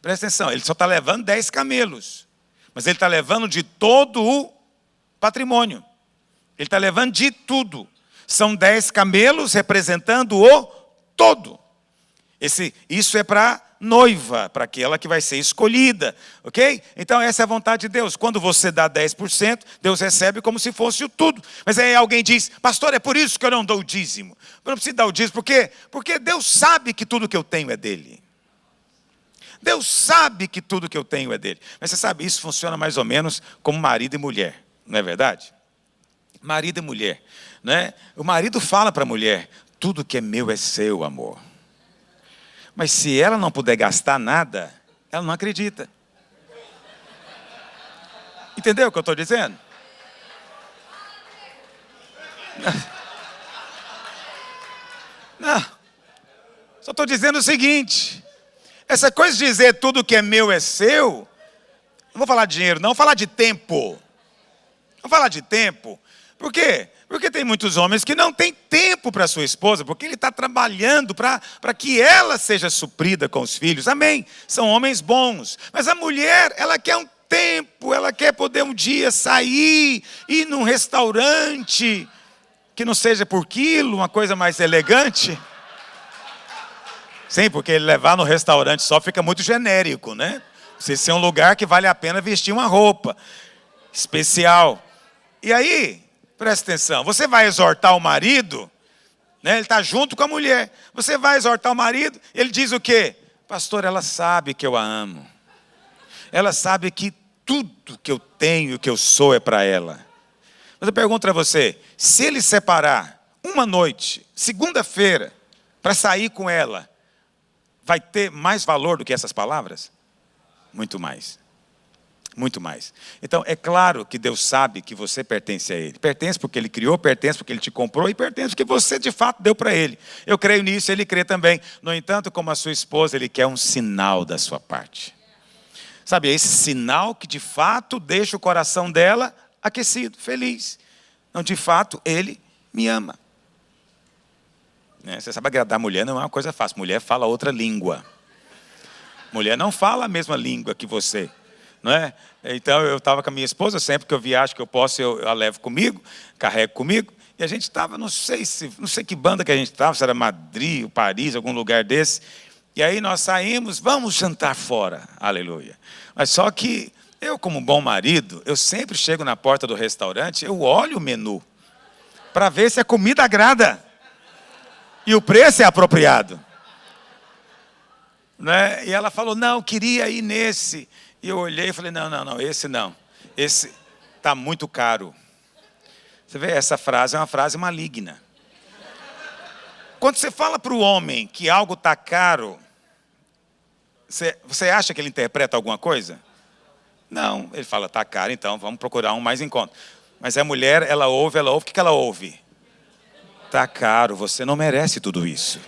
presta atenção, ele só está levando 10 camelos, mas ele está levando de todo o patrimônio, ele está levando de tudo. São 10 camelos representando o todo. Isso é para noiva, para aquela que vai ser escolhida, ok? Então essa é a vontade de Deus. Quando você dá 10%, Deus recebe como se fosse o tudo. Mas aí alguém diz: pastor, é por isso que eu não dou o dízimo. Eu não preciso dar o dízimo, por quê? Porque Deus sabe que tudo que eu tenho é dele. Deus sabe que tudo que eu tenho é dele. Mas você sabe, isso funciona mais ou menos como marido e mulher, não é verdade? Marido e mulher, né? O marido fala para a mulher: tudo que é meu é seu, amor. Mas se ela não puder gastar nada, ela não acredita. Entendeu o que eu estou dizendo? Não. Só estou dizendo o seguinte: essa coisa de dizer tudo que é meu é seu, não vou falar de dinheiro, não, vou falar de tempo. Vou falar de tempo. Por quê? Porque tem muitos homens que não têm tempo para sua esposa, porque ele está trabalhando para que ela seja suprida com os filhos. Amém? São homens bons. Mas a mulher, ela quer um tempo, ela quer poder um dia sair, ir num restaurante, que não seja por quilo, uma coisa mais elegante. Sim, porque levar no restaurante só fica muito genérico, né? Precisa ser um lugar que vale a pena vestir uma roupa especial. E aí, presta atenção, você vai exortar o marido, né? Ele está junto com a mulher. Você vai exortar o marido, ele diz o quê? Pastor, ela sabe que eu a amo. Ela sabe que tudo que eu tenho e que eu sou é para ela. Mas eu pergunto para você, se ele separar uma noite, segunda-feira, para sair com ela, vai ter mais valor do que essas palavras? Muito mais. Muito mais. Então, é claro que Deus sabe que você pertence a Ele. Pertence porque Ele criou, pertence porque Ele te comprou e pertence porque você, de fato, deu para Ele. Eu creio nisso, Ele crê também. No entanto, como a sua esposa, Ele quer um sinal da sua parte. Sabe, é esse sinal que, de fato, deixa o coração dela aquecido, feliz. Não, de fato, Ele me ama. Você sabe, agradar a mulher não é uma coisa fácil. Mulher fala outra língua. Mulher não fala a mesma língua que você. Não é? Então eu estava com a minha esposa, sempre que eu viajo que eu posso, eu a levo comigo, carrego comigo, e a gente estava, não sei que banda que a gente estava, se era Madrid, ou Paris, algum lugar desse, e aí nós saímos, vamos jantar fora, aleluia. Mas só que eu, como bom marido, eu sempre chego na porta do restaurante, eu olho o menu, para ver se a comida agrada, e o preço é apropriado. Né? E ela falou, não, queria ir nesse. E eu olhei e falei, não, esse não. Esse está muito caro. Você vê, essa frase é uma frase maligna. Quando você fala para o homem que algo está caro, você acha que ele interpreta alguma coisa? Não, ele fala, está caro, então vamos procurar um mais em conta. Mas a mulher, ela ouve, o que ela ouve? Está caro, você não merece tudo isso.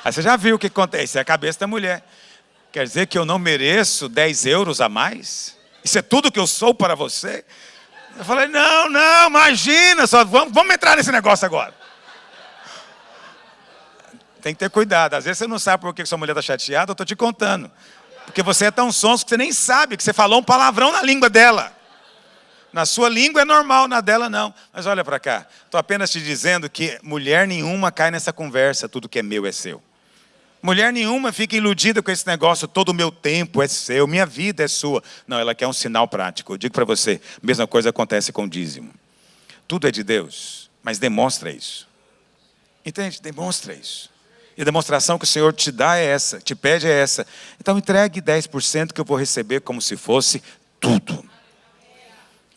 Aí você já viu o que acontece, é a cabeça da mulher. Quer dizer que eu não mereço 10 euros a mais? Isso é tudo que eu sou para você? Eu falei, não, imagina, só vamos entrar nesse negócio agora. Tem que ter cuidado, às vezes você não sabe por que sua mulher está chateada, eu estou te contando. Porque você é tão sonso que você nem sabe que você falou um palavrão na língua dela. Na sua língua é normal, na dela não. Mas olha para cá, estou apenas te dizendo que mulher nenhuma cai nessa conversa, tudo que é meu é seu. Mulher nenhuma fica iludida com esse negócio, todo o meu tempo é seu, minha vida é sua. Não, ela quer um sinal prático. Eu digo para você, a mesma coisa acontece com o dízimo. Tudo é de Deus, mas demonstra isso. Entende? Demonstra isso. E a demonstração que o Senhor te dá é essa, te pede é essa. Então entregue 10% que eu vou receber como se fosse tudo.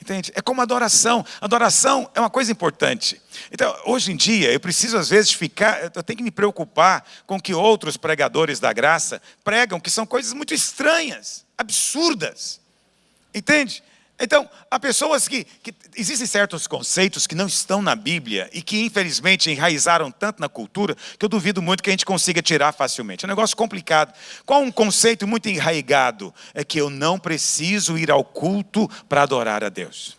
Entende? É como adoração. Adoração é uma coisa importante. Então, hoje em dia, eu preciso às vezes eu tenho que me preocupar com que outros pregadores da graça pregam, que são coisas muito estranhas, absurdas. Entende? Então, há pessoas que existem certos conceitos que não estão na Bíblia e que infelizmente enraizaram tanto na cultura que eu duvido muito que a gente consiga tirar facilmente. É um negócio complicado. Qual um conceito muito enraigado? É que eu não preciso ir ao culto para adorar a Deus.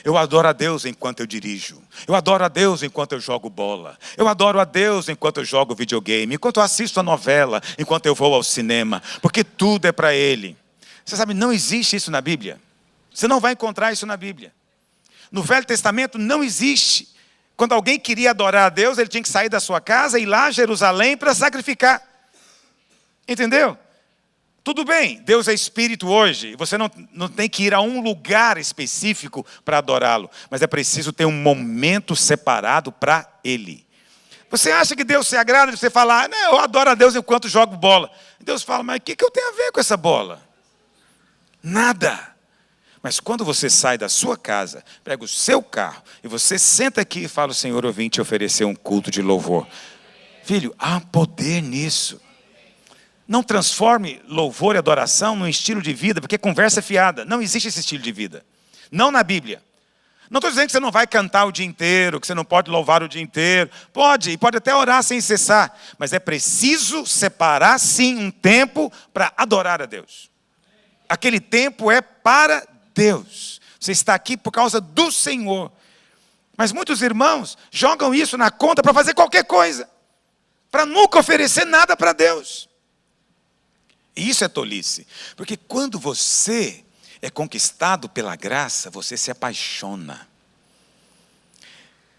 Eu adoro a Deus enquanto eu dirijo. Eu adoro a Deus enquanto eu jogo bola. Eu adoro a Deus enquanto eu jogo videogame, enquanto eu assisto a novela, enquanto eu vou ao cinema, porque tudo é para Ele. Você sabe, não existe isso na Bíblia. Você não vai encontrar isso na Bíblia. No Velho Testamento não existe. Quando alguém queria adorar a Deus, ele tinha que sair da sua casa e ir lá a Jerusalém para sacrificar. Entendeu? Tudo bem, Deus é Espírito hoje. Você não tem que ir a um lugar específico para adorá-lo. Mas é preciso ter um momento separado para Ele. Você acha que Deus se agrada de você falar, não, eu adoro a Deus enquanto jogo bola. Deus fala, mas o que eu tenho a ver com essa bola? Nada. Mas quando você sai da sua casa, pega o seu carro e você senta aqui e fala, Senhor, eu vim te oferecer um culto de louvor. Filho, há poder nisso. Não transforme louvor e adoração num estilo de vida, porque conversa é fiada. Não existe esse estilo de vida. Não na Bíblia. Não estou dizendo que você não vai cantar o dia inteiro, que você não pode louvar o dia inteiro. Pode, e pode até orar sem cessar. Mas é preciso separar, sim, um tempo para adorar a Deus. Aquele tempo é para Deus. Você está aqui por causa do Senhor. Mas muitos irmãos jogam isso na conta para fazer qualquer coisa. Para nunca oferecer nada para Deus. E isso é tolice. Porque quando você é conquistado pela graça, você se apaixona.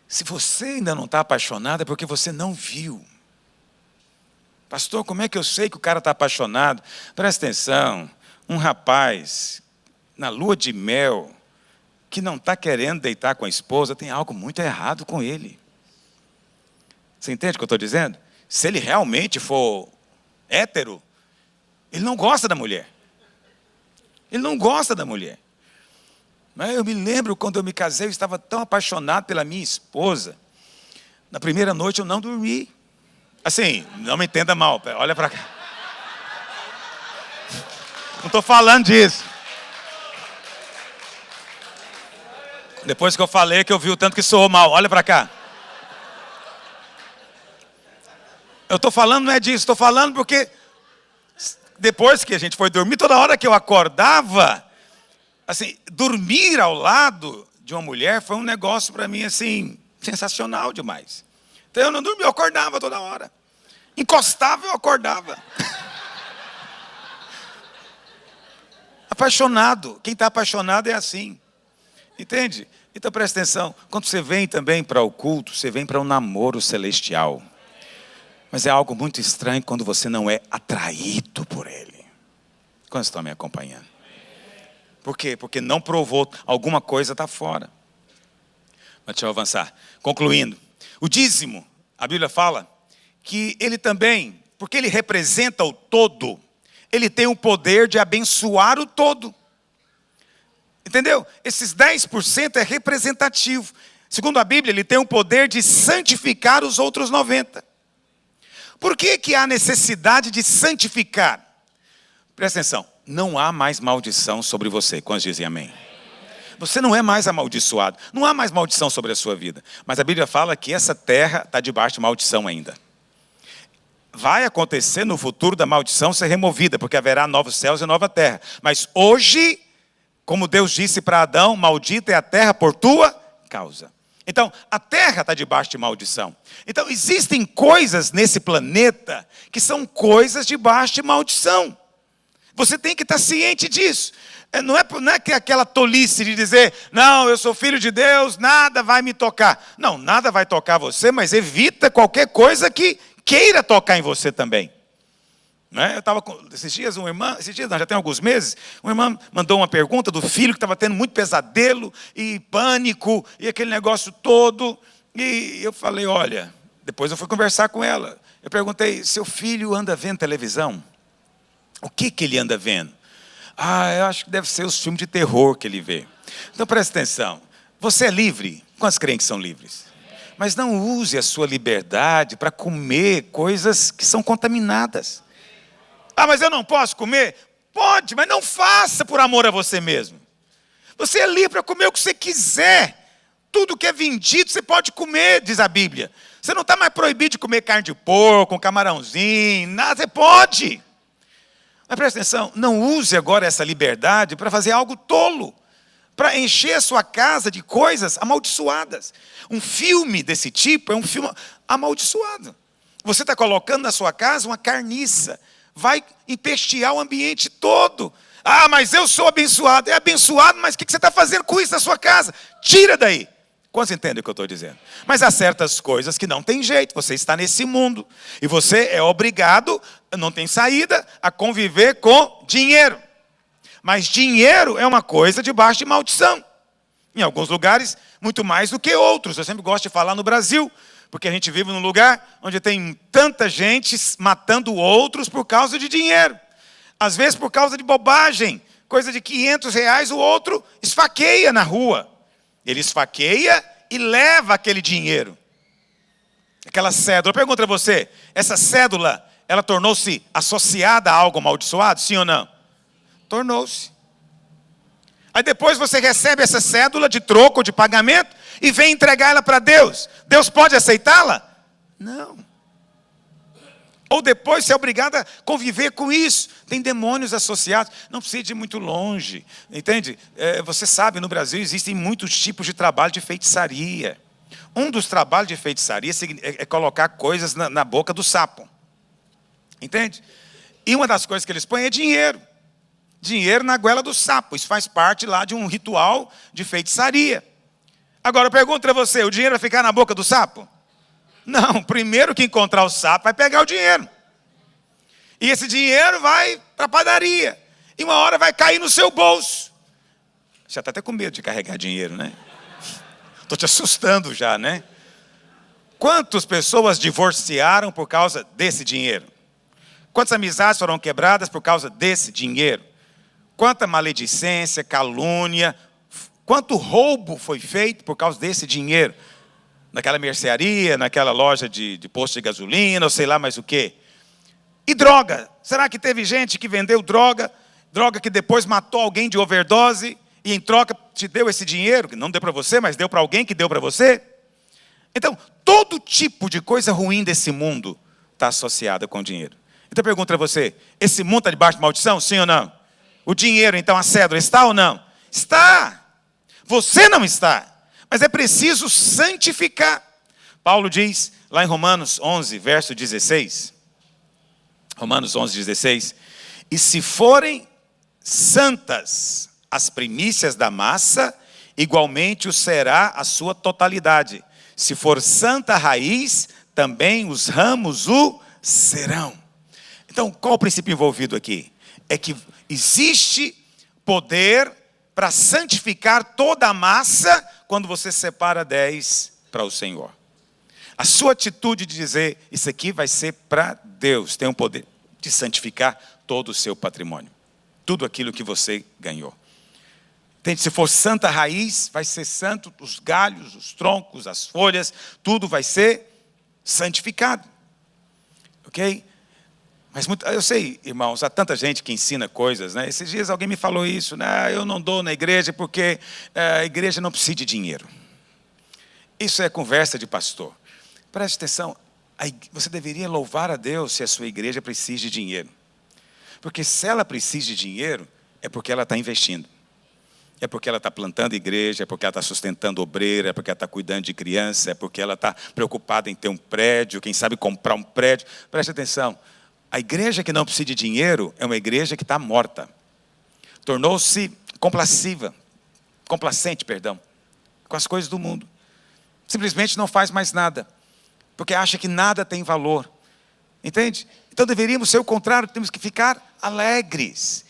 Se você ainda não está apaixonado, é porque você não viu. Pastor, como é que eu sei que o cara está apaixonado? Presta atenção. Um rapaz, na lua de mel, que não está querendo deitar com a esposa, tem algo muito errado com ele. Você entende o que eu estou dizendo? Se ele realmente for hétero, ele não gosta da mulher. Ele não gosta da mulher. Mas eu me lembro quando eu me casei, eu estava tão apaixonado pela minha esposa. Na primeira noite eu não dormi. Assim, não me entenda mal, olha para cá. Não estou falando disso. Depois que eu falei que eu vi o tanto que soou mal, olha para cá. Eu estou falando não é disso, estou falando porque depois que a gente foi dormir, toda hora que eu acordava, assim, dormir ao lado de uma mulher foi um negócio para mim assim, sensacional demais. Então eu não dormia, eu acordava toda hora. Encostava, eu acordava. Apaixonado. Quem está apaixonado é assim. Entende? Então presta atenção. Quando você vem também para o culto, você vem para um namoro celestial. Mas é algo muito estranho quando você não é atraído por ele. Quantos estão me acompanhando? Por quê? Porque não provou, alguma coisa está fora. Mas deixa eu avançar. Concluindo. O dízimo, a Bíblia fala que ele também, porque ele representa o todo, ele tem o poder de abençoar o todo. Entendeu? Esses 10% é representativo. Segundo a Bíblia, ele tem o poder de santificar os outros 90%. Por que há necessidade de santificar? Presta atenção, não há mais maldição sobre você. Quantos dizem amém? Você não é mais amaldiçoado. Não há mais maldição sobre a sua vida. Mas a Bíblia fala que essa terra está debaixo de maldição ainda. Vai acontecer no futuro da maldição ser removida, porque haverá novos céus e nova terra. Mas hoje, como Deus disse para Adão, maldita é a terra por tua causa. Então, a terra está debaixo de maldição. Então, existem coisas nesse planeta que são coisas debaixo de maldição. Você tem que estar ciente disso. Não é que aquela tolice de dizer, não, eu sou filho de Deus, nada vai me tocar. Não, nada vai tocar você, mas evita qualquer coisa que queira tocar em você também. Eu estava esses dias, já tem alguns meses, uma irmã mandou uma pergunta do filho que estava tendo muito pesadelo e pânico e aquele negócio todo. E eu falei, olha, depois eu fui conversar com ela. Eu perguntei, seu filho anda vendo televisão? O que ele anda vendo? Eu acho que deve ser os filmes de terror que ele vê. Então presta atenção, você é livre? Quantos crentes são livres? Mas não use a sua liberdade para comer coisas que são contaminadas. Mas eu não posso comer? Pode, mas não faça por amor a você mesmo. Você é livre para comer o que você quiser. Tudo que é vendido você pode comer, diz a Bíblia. Você não está mais proibido de comer carne de porco, um camarãozinho, nada, você pode. Mas presta atenção, não use agora essa liberdade para fazer algo tolo, para encher a sua casa de coisas amaldiçoadas. Um filme desse tipo é um filme amaldiçoado. Você está colocando na sua casa uma carniça, vai empestear o ambiente todo. Mas eu sou abençoado. É abençoado, mas o que você está fazendo com isso na sua casa? Tira daí. Quantos entendem o que eu estou dizendo? Mas há certas coisas que não tem jeito. Você está nesse mundo. E você é obrigado, não tem saída, a conviver com dinheiro. Mas dinheiro é uma coisa debaixo de maldição. Em alguns lugares, muito mais do que outros. Eu sempre gosto de falar no Brasil, porque a gente vive num lugar onde tem tanta gente matando outros por causa de dinheiro. Às vezes por causa de bobagem. Coisa de R$500, o outro esfaqueia na rua. Ele esfaqueia e leva aquele dinheiro. Aquela cédula. Eu pergunto a você, essa cédula, ela tornou-se associada a algo amaldiçoado? Sim ou não? Tornou-se. Aí depois você recebe essa cédula de troco, de pagamento, e vem entregar ela para Deus. Deus pode aceitá-la? Não. Ou depois você é obrigado a conviver com isso. Tem demônios associados. Não precisa ir muito longe. Entende? Você sabe, no Brasil existem muitos tipos de trabalho de feitiçaria. Um dos trabalhos de feitiçaria é colocar coisas na boca do sapo. Entende? E uma das coisas que eles põem é dinheiro. Dinheiro na goela do sapo. Isso faz parte lá de um ritual de feitiçaria. Agora eu pergunto para você, o dinheiro vai ficar na boca do sapo? Não, primeiro que encontrar o sapo vai pegar o dinheiro. E esse dinheiro vai para a padaria. E uma hora vai cair no seu bolso. Já está até com medo de carregar dinheiro, né? Estou te assustando já, né? Quantas pessoas divorciaram por causa desse dinheiro? Quantas amizades foram quebradas por causa desse dinheiro? Quanta maledicência, calúnia, quanto roubo foi feito por causa desse dinheiro? Naquela mercearia, naquela loja de posto de gasolina, ou sei lá mais o quê. E droga? Será que teve gente que vendeu droga que depois matou alguém de overdose, e em troca te deu esse dinheiro, que não deu para você, mas deu para alguém que deu para você? Então, todo tipo de coisa ruim desse mundo está associada com dinheiro. Então eu pergunto para você, esse mundo está debaixo de maldição, sim ou não? O dinheiro, então, a cédula, está ou não? Está. Você não está. Mas é preciso santificar. Paulo diz, lá em Romanos 11, verso 16. Romanos 11, 16. E se forem santas as primícias da massa, igualmente o será a sua totalidade. Se for santa a raiz, também os ramos o serão. Então, qual o princípio envolvido aqui? É que existe poder para santificar toda a massa quando você separa 10 para o Senhor. A sua atitude de dizer, isso aqui vai ser para Deus, tem o poder de santificar todo o seu patrimônio. Tudo aquilo que você ganhou. Entende? Se for santa raiz, vai ser santo os galhos, os troncos, as folhas, tudo vai ser santificado. Ok? Mas eu sei, irmãos, há tanta gente que ensina coisas, né? Esses dias alguém me falou isso, né? Eu não dou na igreja porque a igreja não precisa de dinheiro. Isso é conversa de pastor. Preste atenção, você deveria louvar a Deus se a sua igreja precisa de dinheiro. Porque se ela precisa de dinheiro, é porque ela está investindo. É porque ela está plantando igreja, é porque ela está sustentando obreira, é porque ela está cuidando de criança, é porque ela está preocupada em ter um prédio, quem sabe comprar um prédio. Preste atenção. A igreja que não precisa de dinheiro é uma igreja que está morta. tornou-se complacente, com as coisas do mundo. Simplesmente não faz mais nada, porque acha que nada tem valor. Entende? Então deveríamos ser o contrário, temos que ficar alegres.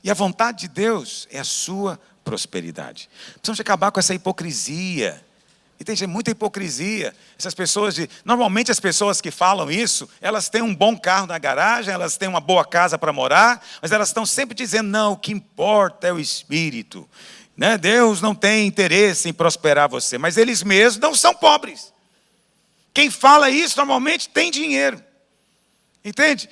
E a vontade de Deus é a sua prosperidade. Precisamos acabar com essa hipocrisia. Entende? É muita hipocrisia. Essas pessoas normalmente as pessoas que falam isso, elas têm um bom carro na garagem, elas têm uma boa casa para morar, mas elas estão sempre dizendo, não, o que importa é o espírito. Né? Deus não tem interesse em prosperar você, mas eles mesmos não são pobres. Quem fala isso normalmente tem dinheiro. Entende?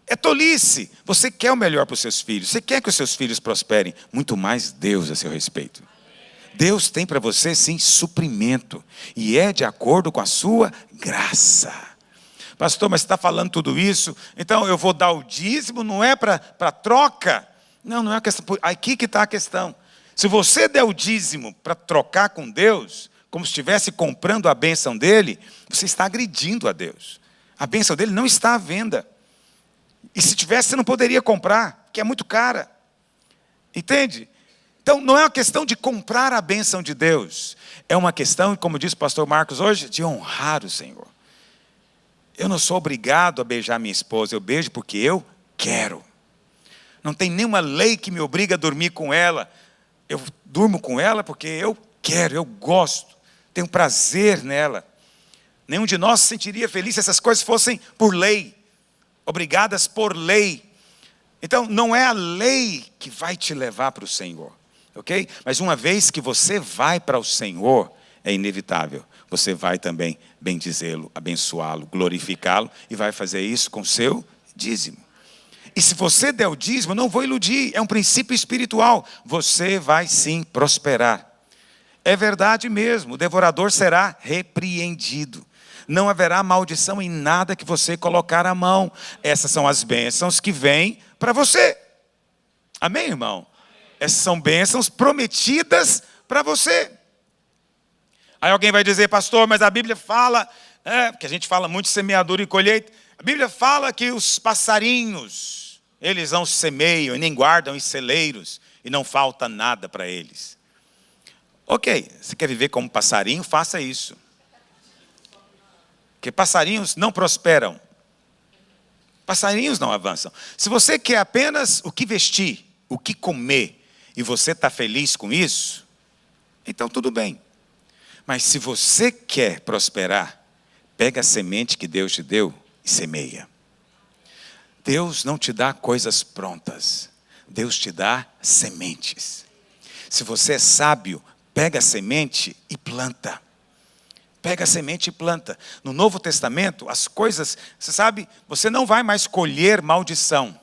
É tolice. Você quer o melhor para os seus filhos, você quer que os seus filhos prosperem, muito mais Deus a seu respeito. Deus tem para você sim suprimento, e é de acordo com a sua graça. Pastor, mas você está falando tudo isso, então eu vou dar o dízimo, não é para troca? Não é a questão, aqui que está a questão. Se você der o dízimo para trocar com Deus, como se estivesse comprando a bênção dele, você está agredindo a Deus. A bênção dele não está à venda. E se tivesse, você não poderia comprar, porque é muito cara. Entende? Então, não é uma questão de comprar a bênção de Deus. É uma questão, como disse o pastor Marcos hoje, de honrar o Senhor. Eu não sou obrigado a beijar minha esposa, eu beijo porque eu quero. Não tem nenhuma lei que me obriga a dormir com ela. Eu durmo com ela porque eu quero, eu gosto, tenho prazer nela. Nenhum de nós se sentiria feliz se essas coisas fossem por lei, obrigadas por lei. Então, não é a lei que vai te levar para o Senhor, ok? Mas uma vez que você vai para o Senhor, é inevitável. Você vai também bendizê-lo, abençoá-lo, glorificá-lo, e vai fazer isso com o seu dízimo. E se você der o dízimo, não vou iludir, é um princípio espiritual, você vai sim prosperar. É verdade mesmo, o devorador será repreendido. Não haverá maldição em nada que você colocar a mão. Essas são as bênçãos que vêm para você. Amém, irmão? Essas são bênçãos prometidas para você. Aí alguém vai dizer, pastor, mas a Bíblia fala, porque a gente fala muito de semeadura e colheita, a Bíblia fala que os passarinhos, eles não semeiam e nem guardam em celeiros, e não falta nada para eles. Ok, você quer viver como passarinho? Faça isso. Porque passarinhos não prosperam. Passarinhos não avançam. Se você quer apenas o que vestir, o que comer, e você está feliz com isso, então tudo bem. Mas se você quer prosperar, pega a semente que Deus te deu e semeia. Deus não te dá coisas prontas. Deus te dá sementes. Se você é sábio, pega a semente e planta. Pega a semente e planta. No Novo Testamento, as coisas, você sabe, você não vai mais colher maldição,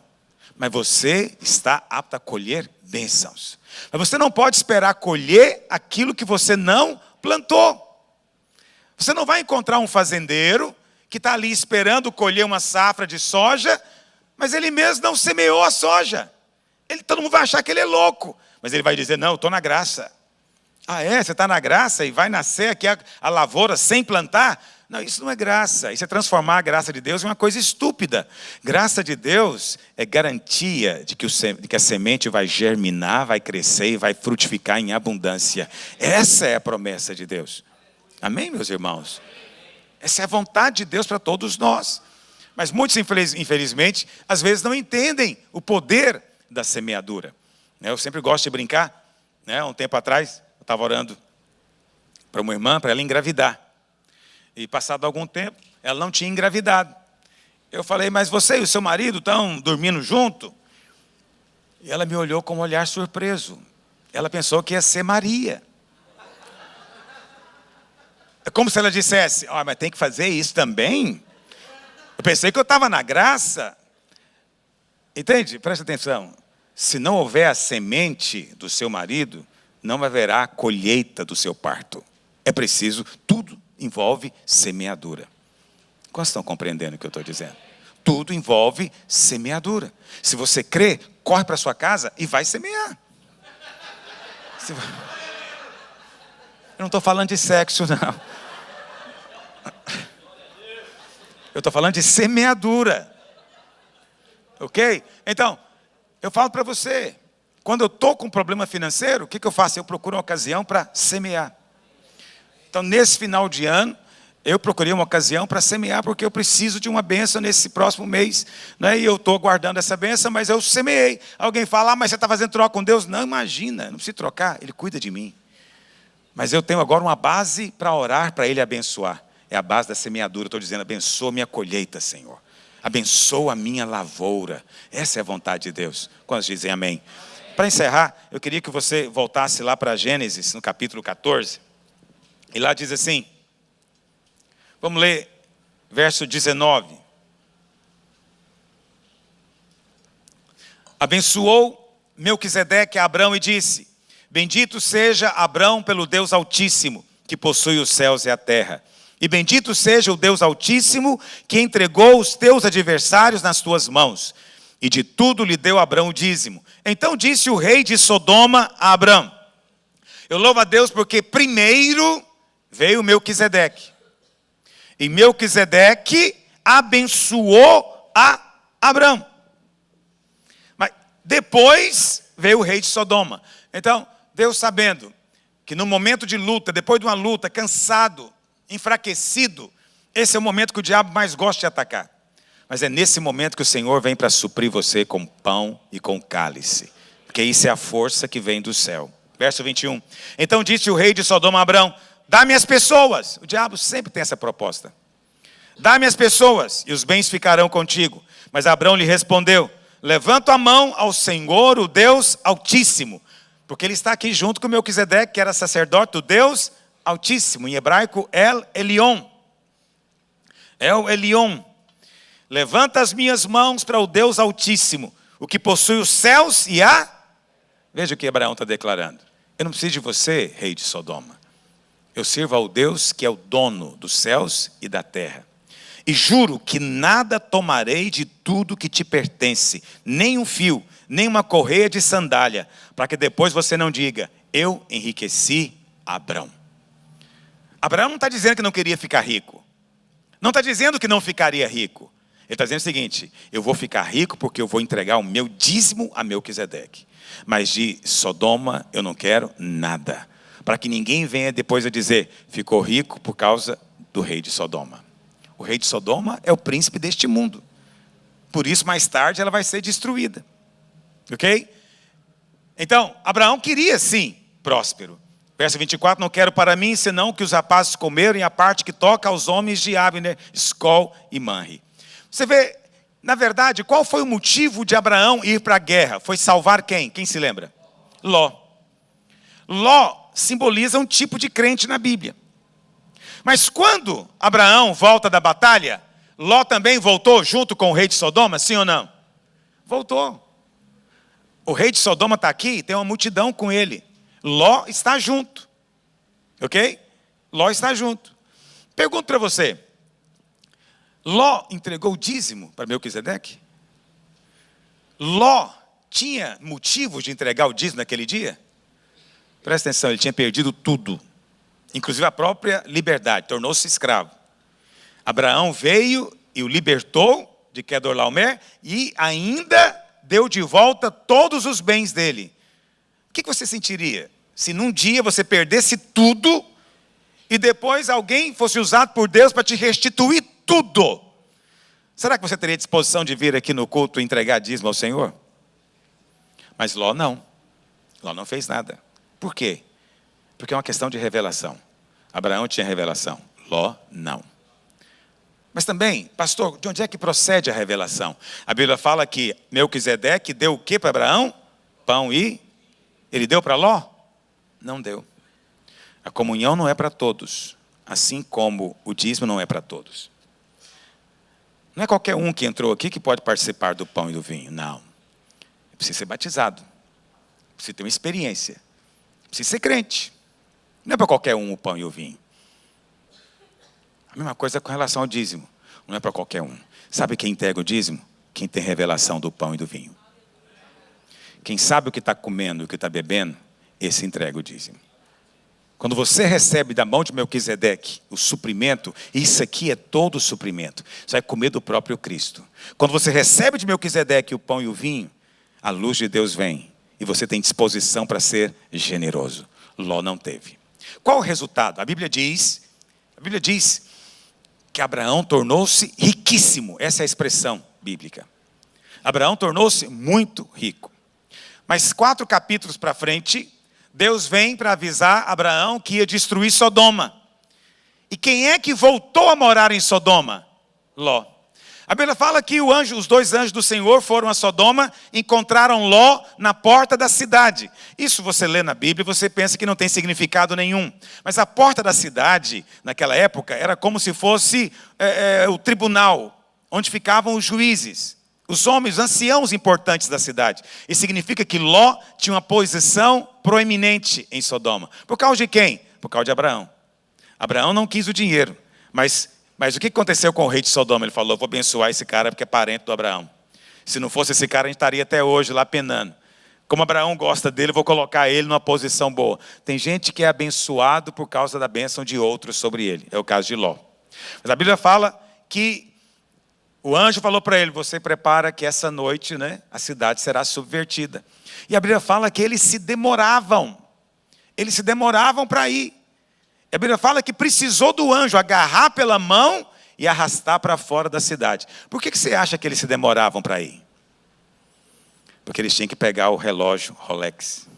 mas você está apto a colher bênçãos. Mas você não pode esperar colher aquilo que você não plantou. Você não vai encontrar um fazendeiro que está ali esperando colher uma safra de soja, mas ele mesmo não semeou a soja. Todo mundo vai achar que ele é louco, mas ele vai dizer, não, eu estou na graça. Ah, é? Você está na graça e vai nascer aqui a lavoura sem plantar? Não, isso não é graça. Isso é transformar a graça de Deus em uma coisa estúpida. Graça de Deus é garantia de que a semente vai germinar, vai crescer e vai frutificar em abundância. Essa é a promessa de Deus. Amém, meus irmãos? Essa é a vontade de Deus para todos nós. Mas muitos, infelizmente, às vezes não entendem o poder da semeadura. Eu sempre gosto de brincar. Um tempo atrás, eu estava orando para uma irmã, para ela engravidar. E passado algum tempo, ela não tinha engravidado. Eu falei, mas você e o seu marido estão dormindo junto? E ela me olhou com um olhar surpreso. Ela pensou que ia ser Maria. É como se ela dissesse, mas tem que fazer isso também? Eu pensei que eu estava na graça. Entende? Presta atenção. Se não houver a semente do seu marido, não haverá colheita do seu parto. É preciso, tudo envolve semeadura. Quantos estão compreendendo o que eu estou dizendo? Tudo envolve semeadura. Se você crê, corre para sua casa e vai semear. Eu não estou falando de sexo, não. Eu estou falando de semeadura. Ok? Então, eu falo para você, Quando eu estou com um problema financeiro, o que eu faço? Eu procuro uma ocasião para semear. Então, nesse final de ano, eu procurei uma ocasião para semear, porque eu preciso de uma bênção nesse próximo mês, né? E eu estou aguardando essa bênção, mas eu semeei. Alguém fala, mas você está fazendo troca com Deus? Não, imagina, não precisa trocar, Ele cuida de mim. Mas eu tenho agora uma base para orar, para Ele abençoar. É a base da semeadura, estou dizendo, abençoa minha colheita, Senhor. Abençoa a minha lavoura. Essa é a vontade de Deus. Quantos dizem amém? Para encerrar, eu queria que você voltasse lá para Gênesis, no capítulo 14. E lá diz assim, vamos ler verso 19. Abençoou Melquisedeque a Abrão e disse, bendito seja Abrão pelo Deus Altíssimo, que possui os céus e a terra. E bendito seja o Deus Altíssimo, que entregou os teus adversários nas tuas mãos. E de tudo lhe deu Abrão o dízimo. Então disse o rei de Sodoma a Abrão, eu louvo a Deus porque primeiro veio Melquisedeque. E Melquisedeque abençoou a Abrão. Mas depois veio o rei de Sodoma. Então, Deus sabendo que no momento de luta, depois de uma luta, cansado, enfraquecido, esse é o momento que o diabo mais gosta de atacar. Mas é nesse momento que o Senhor vem para suprir você com pão e com cálice. Porque isso é a força que vem do céu. Verso 21. Então disse o rei de Sodoma a Abrão, dá-me as pessoas. O diabo sempre tem essa proposta. Dá-me as pessoas e os bens ficarão contigo. Mas Abrão lhe respondeu, levanto a mão ao Senhor, o Deus Altíssimo. Porque ele está aqui junto com Melquisedeque, que era sacerdote do Deus Altíssimo. Em hebraico, El Elyon. El Elyon. Levanta as minhas mãos para o Deus Altíssimo, o que possui os céus e a... Veja o que Abraão está declarando. Eu não preciso de você, rei de Sodoma. Eu sirvo ao Deus que é o dono dos céus e da terra. E juro que nada tomarei de tudo que te pertence, nem um fio, nem uma correia de sandália, para que depois você não diga, eu enriqueci Abrão. Abraão não está dizendo que não queria ficar rico. Não está dizendo que não ficaria rico. Ele está dizendo o seguinte, eu vou ficar rico porque eu vou entregar o meu dízimo a Melquisedeque. Mas de Sodoma eu não quero nada. Para que ninguém venha depois a dizer, ficou rico por causa do rei de Sodoma. O rei de Sodoma é o príncipe deste mundo. Por isso, mais tarde, ela vai ser destruída. Ok? Então, Abraão queria, sim, próspero. Verso 24, não quero para mim, senão o que os rapazes comeram e a parte que toca aos homens de Abner, Escol e Manre. Você vê, na verdade, qual foi o motivo de Abraão ir para a guerra? Foi salvar quem? Quem se lembra? Ló. Ló simboliza um tipo de crente na Bíblia. Mas quando Abraão volta da batalha, Ló também voltou junto com o rei de Sodoma, sim ou não? Voltou. O rei de Sodoma está aqui, tem uma multidão com ele. Ló está junto. Ok? Ló está junto. Pergunto para você. Ló entregou o dízimo para Melquisedeque? Ló tinha motivos de entregar o dízimo naquele dia? Presta atenção, ele tinha perdido tudo. Inclusive a própria liberdade, tornou-se escravo. Abraão veio e o libertou de Quedorlaomer e ainda deu de volta todos os bens dele. O que você sentiria se num dia você perdesse tudo e depois alguém fosse usado por Deus para te restituir tudo? Será que você teria disposição de vir aqui no culto e entregar dízimo ao Senhor? Mas Ló não. Ló não fez nada. Por quê? Porque é uma questão de revelação. Abraão tinha revelação, Ló não. Mas também, pastor, de onde é que procede a revelação? A Bíblia fala que Melquisedeque deu o que para Abraão? Pão e... Ele deu para Ló? Não deu. A comunhão não é para todos, assim como o dízimo não é para todos. Não é qualquer um que entrou aqui que pode participar do pão e do vinho, não. Precisa ser batizado, precisa ter uma experiência, precisa ser crente. Não é para qualquer um o pão e o vinho. A mesma coisa com relação ao dízimo. Não é para qualquer um. Sabe quem entrega o dízimo? Quem tem revelação do pão e do vinho. Quem sabe o que está comendo e o que está bebendo, esse entrega o dízimo. Quando você recebe da mão de Melquisedeque o suprimento, isso aqui é todo o suprimento. Você vai comer do próprio Cristo. Quando você recebe de Melquisedeque o pão e o vinho, a luz de Deus vem e você tem disposição para ser generoso. Ló não teve. Qual o resultado? A Bíblia diz que Abraão tornou-se riquíssimo. Essa é a expressão bíblica. Abraão tornou-se muito rico. Mas 4 capítulos para frente, Deus vem para avisar Abraão que ia destruir Sodoma. E quem é que voltou a morar em Sodoma? Ló. A Bíblia fala que os 2 anjos do Senhor foram a Sodoma, encontraram Ló na porta da cidade. Isso você lê na Bíblia e você pensa que não tem significado nenhum. Mas a porta da cidade, naquela época, era como se fosse o tribunal, onde ficavam os juízes, os homens, os anciãos importantes da cidade. E significa que Ló tinha uma posição proeminente em Sodoma. Por causa de quem? Por causa de Abraão. Abraão não quis o dinheiro, mas o que aconteceu com o rei de Sodoma? Ele falou, vou abençoar esse cara porque é parente do Abraão. Se não fosse esse cara, a gente estaria até hoje lá penando. Como Abraão gosta dele, vou colocar ele numa posição boa. Tem gente que é abençoado por causa da bênção de outros sobre ele. É o caso de Ló. Mas a Bíblia fala que o anjo falou para ele, você prepara que essa noite, a cidade será subvertida. E a Bíblia fala que eles se demoravam para ir. A Bíblia fala que precisou do anjo agarrar pela mão e arrastar para fora da cidade. Por que você acha que eles se demoravam para ir? Porque eles tinham que pegar o relógio Rolex.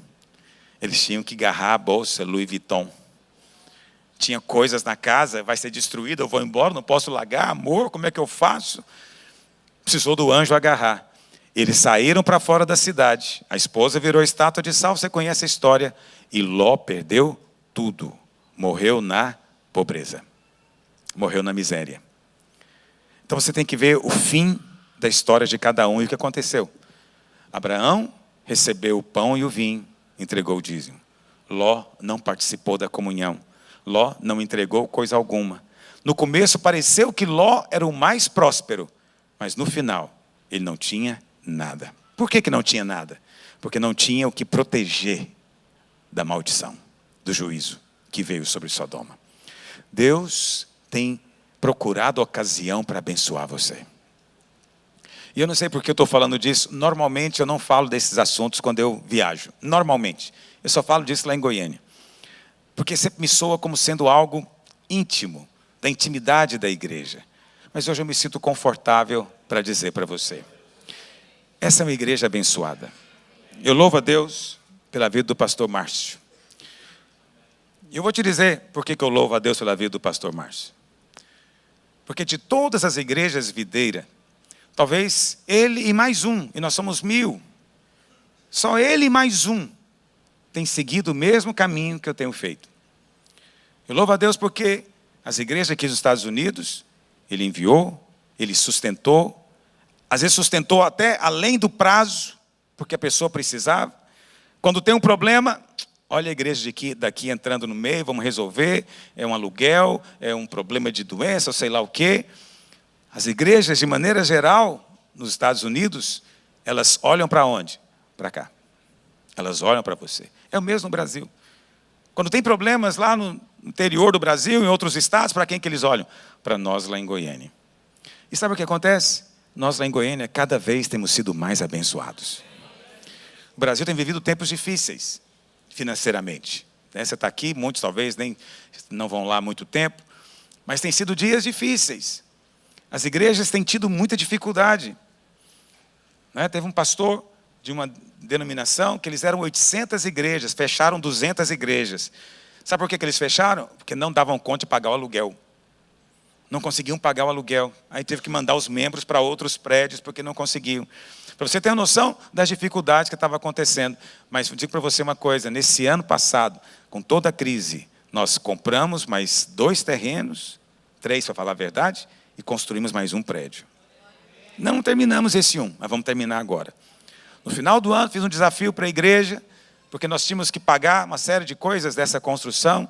Eles tinham que agarrar a bolsa Louis Vuitton. Tinha coisas na casa, vai ser destruída, eu vou embora, não posso largar, amor, como é que eu faço? Precisou do anjo agarrar. Eles saíram para fora da cidade. A esposa virou estátua de sal, você conhece a história. E Ló perdeu tudo. Morreu na pobreza. Morreu na miséria. Então você tem que ver o fim da história de cada um e o que aconteceu. Abraão recebeu o pão e o vinho, entregou o dízimo. Ló não participou da comunhão. Ló não entregou coisa alguma. No começo pareceu que Ló era o mais próspero, mas no final ele não tinha nada. Por que não tinha nada? Porque não tinha o que proteger da maldição, do juízo que veio sobre Sodoma. Deus tem procurado ocasião para abençoar você. E eu não sei por que eu estou falando disso. Normalmente eu não falo desses assuntos quando eu viajo. Normalmente. Eu só falo disso lá em Goiânia. Porque sempre me soa como sendo algo íntimo, da intimidade da igreja. Mas hoje eu me sinto confortável para dizer para você. Essa é uma igreja abençoada. Eu louvo a Deus pela vida do pastor Márcio. E eu vou te dizer por que eu louvo a Deus pela vida do pastor Márcio. Porque de todas as igrejas Videira, talvez ele e mais um, e nós somos 1000, só ele e mais um tem seguido o mesmo caminho que eu tenho feito. Eu louvo a Deus porque as igrejas aqui dos Estados Unidos, ele enviou, ele sustentou, às vezes sustentou até além do prazo, porque a pessoa precisava. Quando tem um problema, olha a igreja daqui entrando no meio, vamos resolver, é um aluguel, é um problema de doença, sei lá o quê. As igrejas, de maneira geral, nos Estados Unidos, elas olham para onde? Para cá. Elas olham para você. É o mesmo no Brasil. Quando tem problemas lá no interior do Brasil, em outros estados, para quem que eles olham? Para nós lá em Goiânia. E sabe o que acontece? Nós lá em Goiânia, cada vez temos sido mais abençoados. O Brasil tem vivido tempos difíceis, financeiramente. Você está aqui, muitos talvez nem não vão lá há muito tempo, mas tem sido dias difíceis. As igrejas têm tido muita dificuldade. Teve um pastor de uma denominação que eles eram 800 igrejas, fecharam 200 igrejas. Sabe por que eles fecharam? Porque não davam conta de pagar o aluguel. Não conseguiam pagar o aluguel. Aí teve que mandar os membros para outros prédios porque não conseguiam. Para você ter uma noção das dificuldades que estavam acontecendo. Mas eu digo para você uma coisa, nesse ano passado, com toda a crise, nós compramos mais 2 terrenos, 3 para falar a verdade, e construímos mais um prédio. Não terminamos esse mas vamos terminar agora. No final do ano, fiz um desafio para a igreja, porque nós tínhamos que pagar uma série de coisas dessa construção,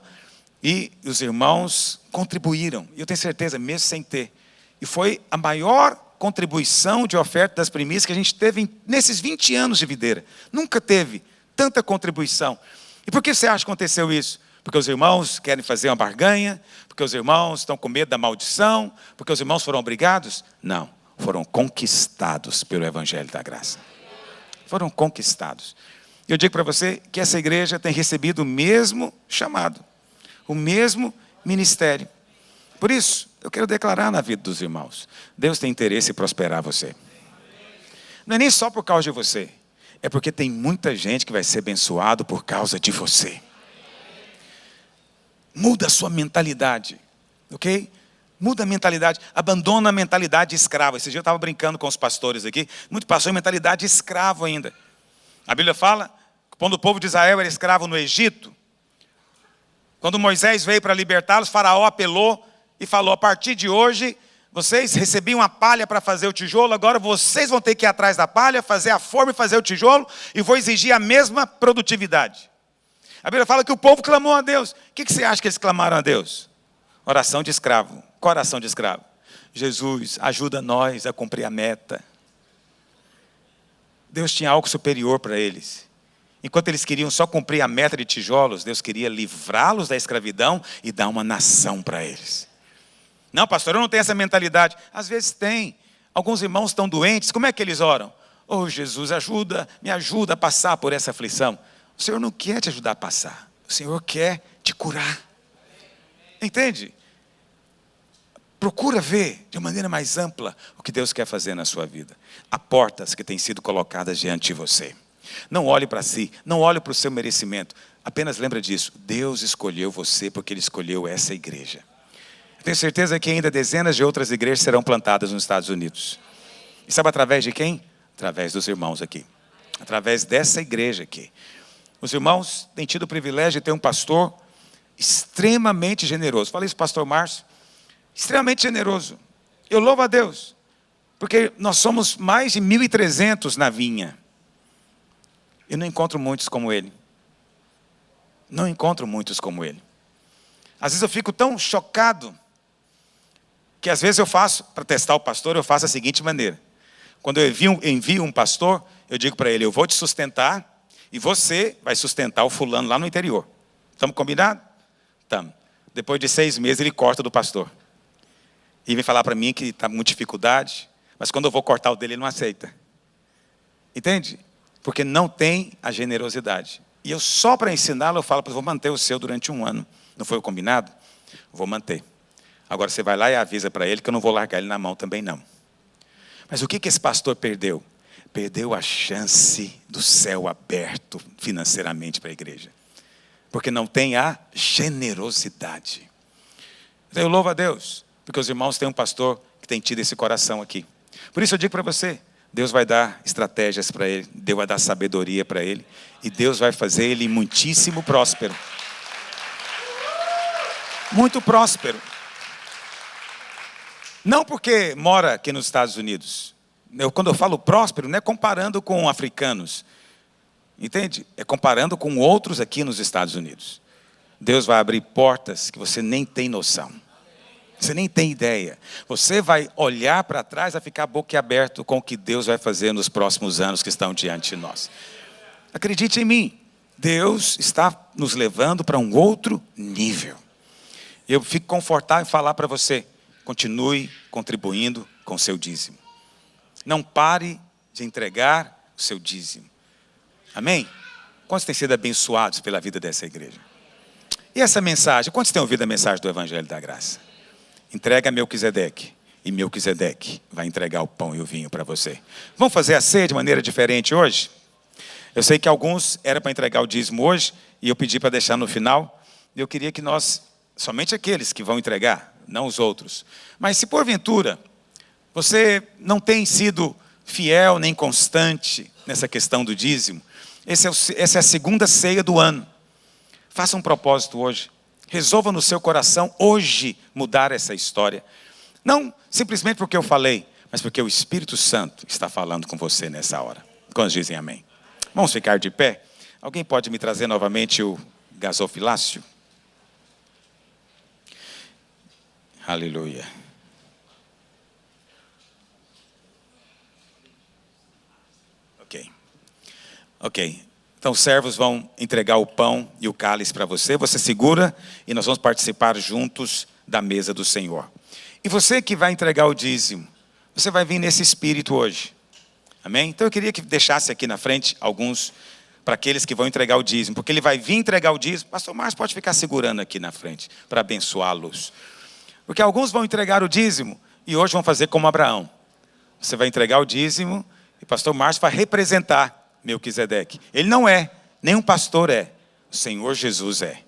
e os irmãos contribuíram. E eu tenho certeza, mesmo sem ter. E foi a maior contribuição de oferta das primícias que a gente teve nesses 20 anos de videira. Nunca teve tanta contribuição. E por que você acha que aconteceu isso? Porque os irmãos querem fazer uma barganha? Porque os irmãos estão com medo da maldição? Porque os irmãos foram obrigados? Não, foram conquistados pelo Evangelho da Graça. Foram conquistados. Eu digo para você que essa igreja tem recebido o mesmo chamado, o mesmo ministério. Por isso, eu quero declarar na vida dos irmãos, Deus tem interesse em prosperar você. Não é nem só por causa de você, é porque tem muita gente que vai ser abençoado por causa de você. Muda a sua mentalidade, ok? Muda a mentalidade, abandona a mentalidade de escravo. Esse dia eu estava brincando com os pastores aqui, muito pastor em mentalidade de escravo ainda. A Bíblia fala que quando o povo de Israel era escravo no Egito, quando Moisés veio para libertá-los, Faraó apelou e falou: a partir de hoje, vocês recebiam a palha para fazer o tijolo, agora vocês vão ter que ir atrás da palha, fazer a forma e fazer o tijolo, e vou exigir a mesma produtividade. A Bíblia fala que o povo clamou a Deus. O que você acha que eles clamaram a Deus? Oração de escravo. Qual oração de escravo? Jesus, ajuda nós a cumprir a meta. Deus tinha algo superior para eles. Enquanto eles queriam só cumprir a meta de tijolos, Deus queria livrá-los da escravidão e dar uma nação para eles. Não, pastor, eu não tenho essa mentalidade. Às vezes tem. Alguns irmãos estão doentes, como é que eles oram? Oh, Jesus, me ajuda a passar por essa aflição. O Senhor não quer te ajudar a passar. O Senhor quer te curar. Entende? Procura ver de maneira mais ampla o que Deus quer fazer na sua vida. Há portas que têm sido colocadas diante de você. Não olhe para si, não olhe para o seu merecimento. Apenas lembra disso. Deus escolheu você porque Ele escolheu essa igreja. Tenho certeza que ainda dezenas de outras igrejas serão plantadas nos Estados Unidos. E sabe através de quem? Através dos irmãos aqui. Através dessa igreja aqui. Os irmãos têm tido o privilégio de ter um pastor extremamente generoso. Falei isso, pastor Márcio. Extremamente generoso. Eu louvo a Deus. Porque nós somos mais de 1.300 na vinha. Eu não encontro muitos como ele. Não encontro muitos como ele. Às vezes eu fico tão chocado que às vezes eu faço, para testar o pastor, eu faço da seguinte maneira. Quando eu envio um pastor, eu digo para ele: eu vou te sustentar e você vai sustentar o fulano lá no interior. Estamos combinados? Estamos. Depois de 6 meses ele corta do pastor. E vem falar para mim que está com muita dificuldade, mas quando eu vou cortar o dele ele não aceita. Entende? Porque não tem a generosidade. E eu só para ensiná-lo eu falo: vou manter o seu durante 1 ano. Não foi o combinado? Vou manter. Agora você vai lá e avisa para ele que eu não vou largar ele na mão também não. Mas o que esse pastor perdeu? Perdeu a chance do céu aberto financeiramente para a igreja. Porque não tem a generosidade. Eu louvo a Deus, porque os irmãos têm um pastor que tem tido esse coração aqui. Por isso eu digo para você, Deus vai dar estratégias para ele, Deus vai dar sabedoria para ele, e Deus vai fazer ele muitíssimo próspero. Muito próspero. Não porque mora aqui nos Estados Unidos. Quando eu falo próspero, não é comparando com africanos. Entende? É comparando com outros aqui nos Estados Unidos. Deus vai abrir portas que você nem tem noção. Você nem tem ideia. Você vai olhar para trás e vai ficar boquiaberto com o que Deus vai fazer nos próximos anos que estão diante de nós. Acredite em mim. Deus está nos levando para um outro nível. Eu fico confortável em falar para você: continue contribuindo com o seu dízimo. Não pare de entregar o seu dízimo. Amém? Quantos têm sido abençoados pela vida dessa igreja? E essa mensagem? Quantos têm ouvido a mensagem do Evangelho da Graça? Entrega a Melquisedeque, e Melquisedeque vai entregar o pão e o vinho para você. Vamos fazer a ceia de maneira diferente hoje? Eu sei que alguns eram para entregar o dízimo hoje, e eu pedi para deixar no final. Eu queria que nós, somente aqueles que vão entregar, não os outros. Mas se porventura você não tem sido fiel nem constante nessa questão do dízimo, essa é a segunda ceia do ano. Faça um propósito hoje. Resolva no seu coração hoje mudar essa história. Não simplesmente porque eu falei, mas porque o Espírito Santo está falando com você nessa hora. Quantos dizem amém? Vamos ficar de pé? Alguém pode me trazer novamente o gasofilácio? Aleluia. Ok. Então os servos vão entregar o pão e o cálice para você. Você segura e nós vamos participar juntos da mesa do Senhor. E você que vai entregar o dízimo, você vai vir nesse espírito hoje. Amém? Então eu queria que deixasse aqui na frente alguns para aqueles que vão entregar o dízimo, porque ele vai vir entregar o dízimo. Pastor Márcio pode ficar segurando aqui na frente para abençoá-los. Porque alguns vão entregar o dízimo e hoje vão fazer como Abraão. Você vai entregar o dízimo e o pastor Márcio vai representar Melquisedeque. Ele não é, nenhum pastor é, o Senhor Jesus é.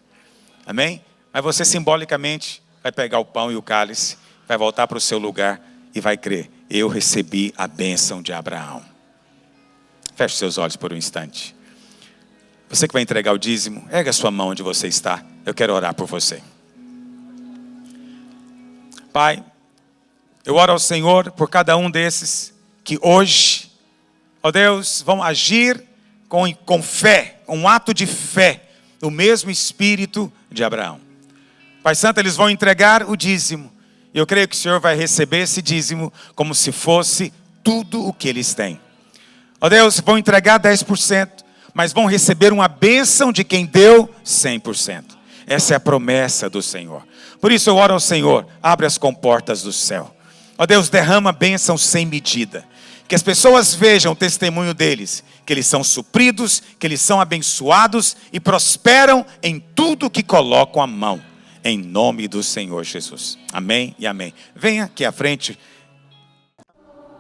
Amém? Mas você simbolicamente vai pegar o pão e o cálice, vai voltar para o seu lugar e vai crer. Eu recebi a bênção de Abraão. Feche seus olhos por um instante. Você que vai entregar o dízimo, erga a sua mão onde você está. Eu quero orar por você. Pai, eu oro ao Senhor por cada um desses que hoje, ó Deus, vão agir com fé, um ato de fé, o mesmo espírito de Abraão. Pai Santo, eles vão entregar o dízimo. Eu creio que o Senhor vai receber esse dízimo como se fosse tudo o que eles têm. Ó Deus, vão entregar 10%, mas vão receber uma bênção de quem deu 100%. Essa é a promessa do Senhor. Por isso eu oro ao Senhor, abre as comportas do céu. Ó Deus, derrama bênção sem medida. Que as pessoas vejam o testemunho deles, que eles são supridos, que eles são abençoados e prosperam em tudo que colocam a mão. Em nome do Senhor Jesus. Amém e amém. Venha aqui à frente.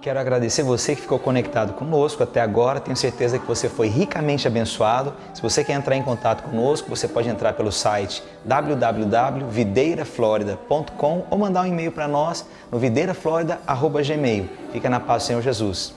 Quero agradecer você que ficou conectado conosco até agora. Tenho certeza que você foi ricamente abençoado. Se você quer entrar em contato conosco, você pode entrar pelo site www.videiraflorida.com ou mandar um e-mail para nós no videiraflorida@gmail.com. Fica na paz do Senhor Jesus.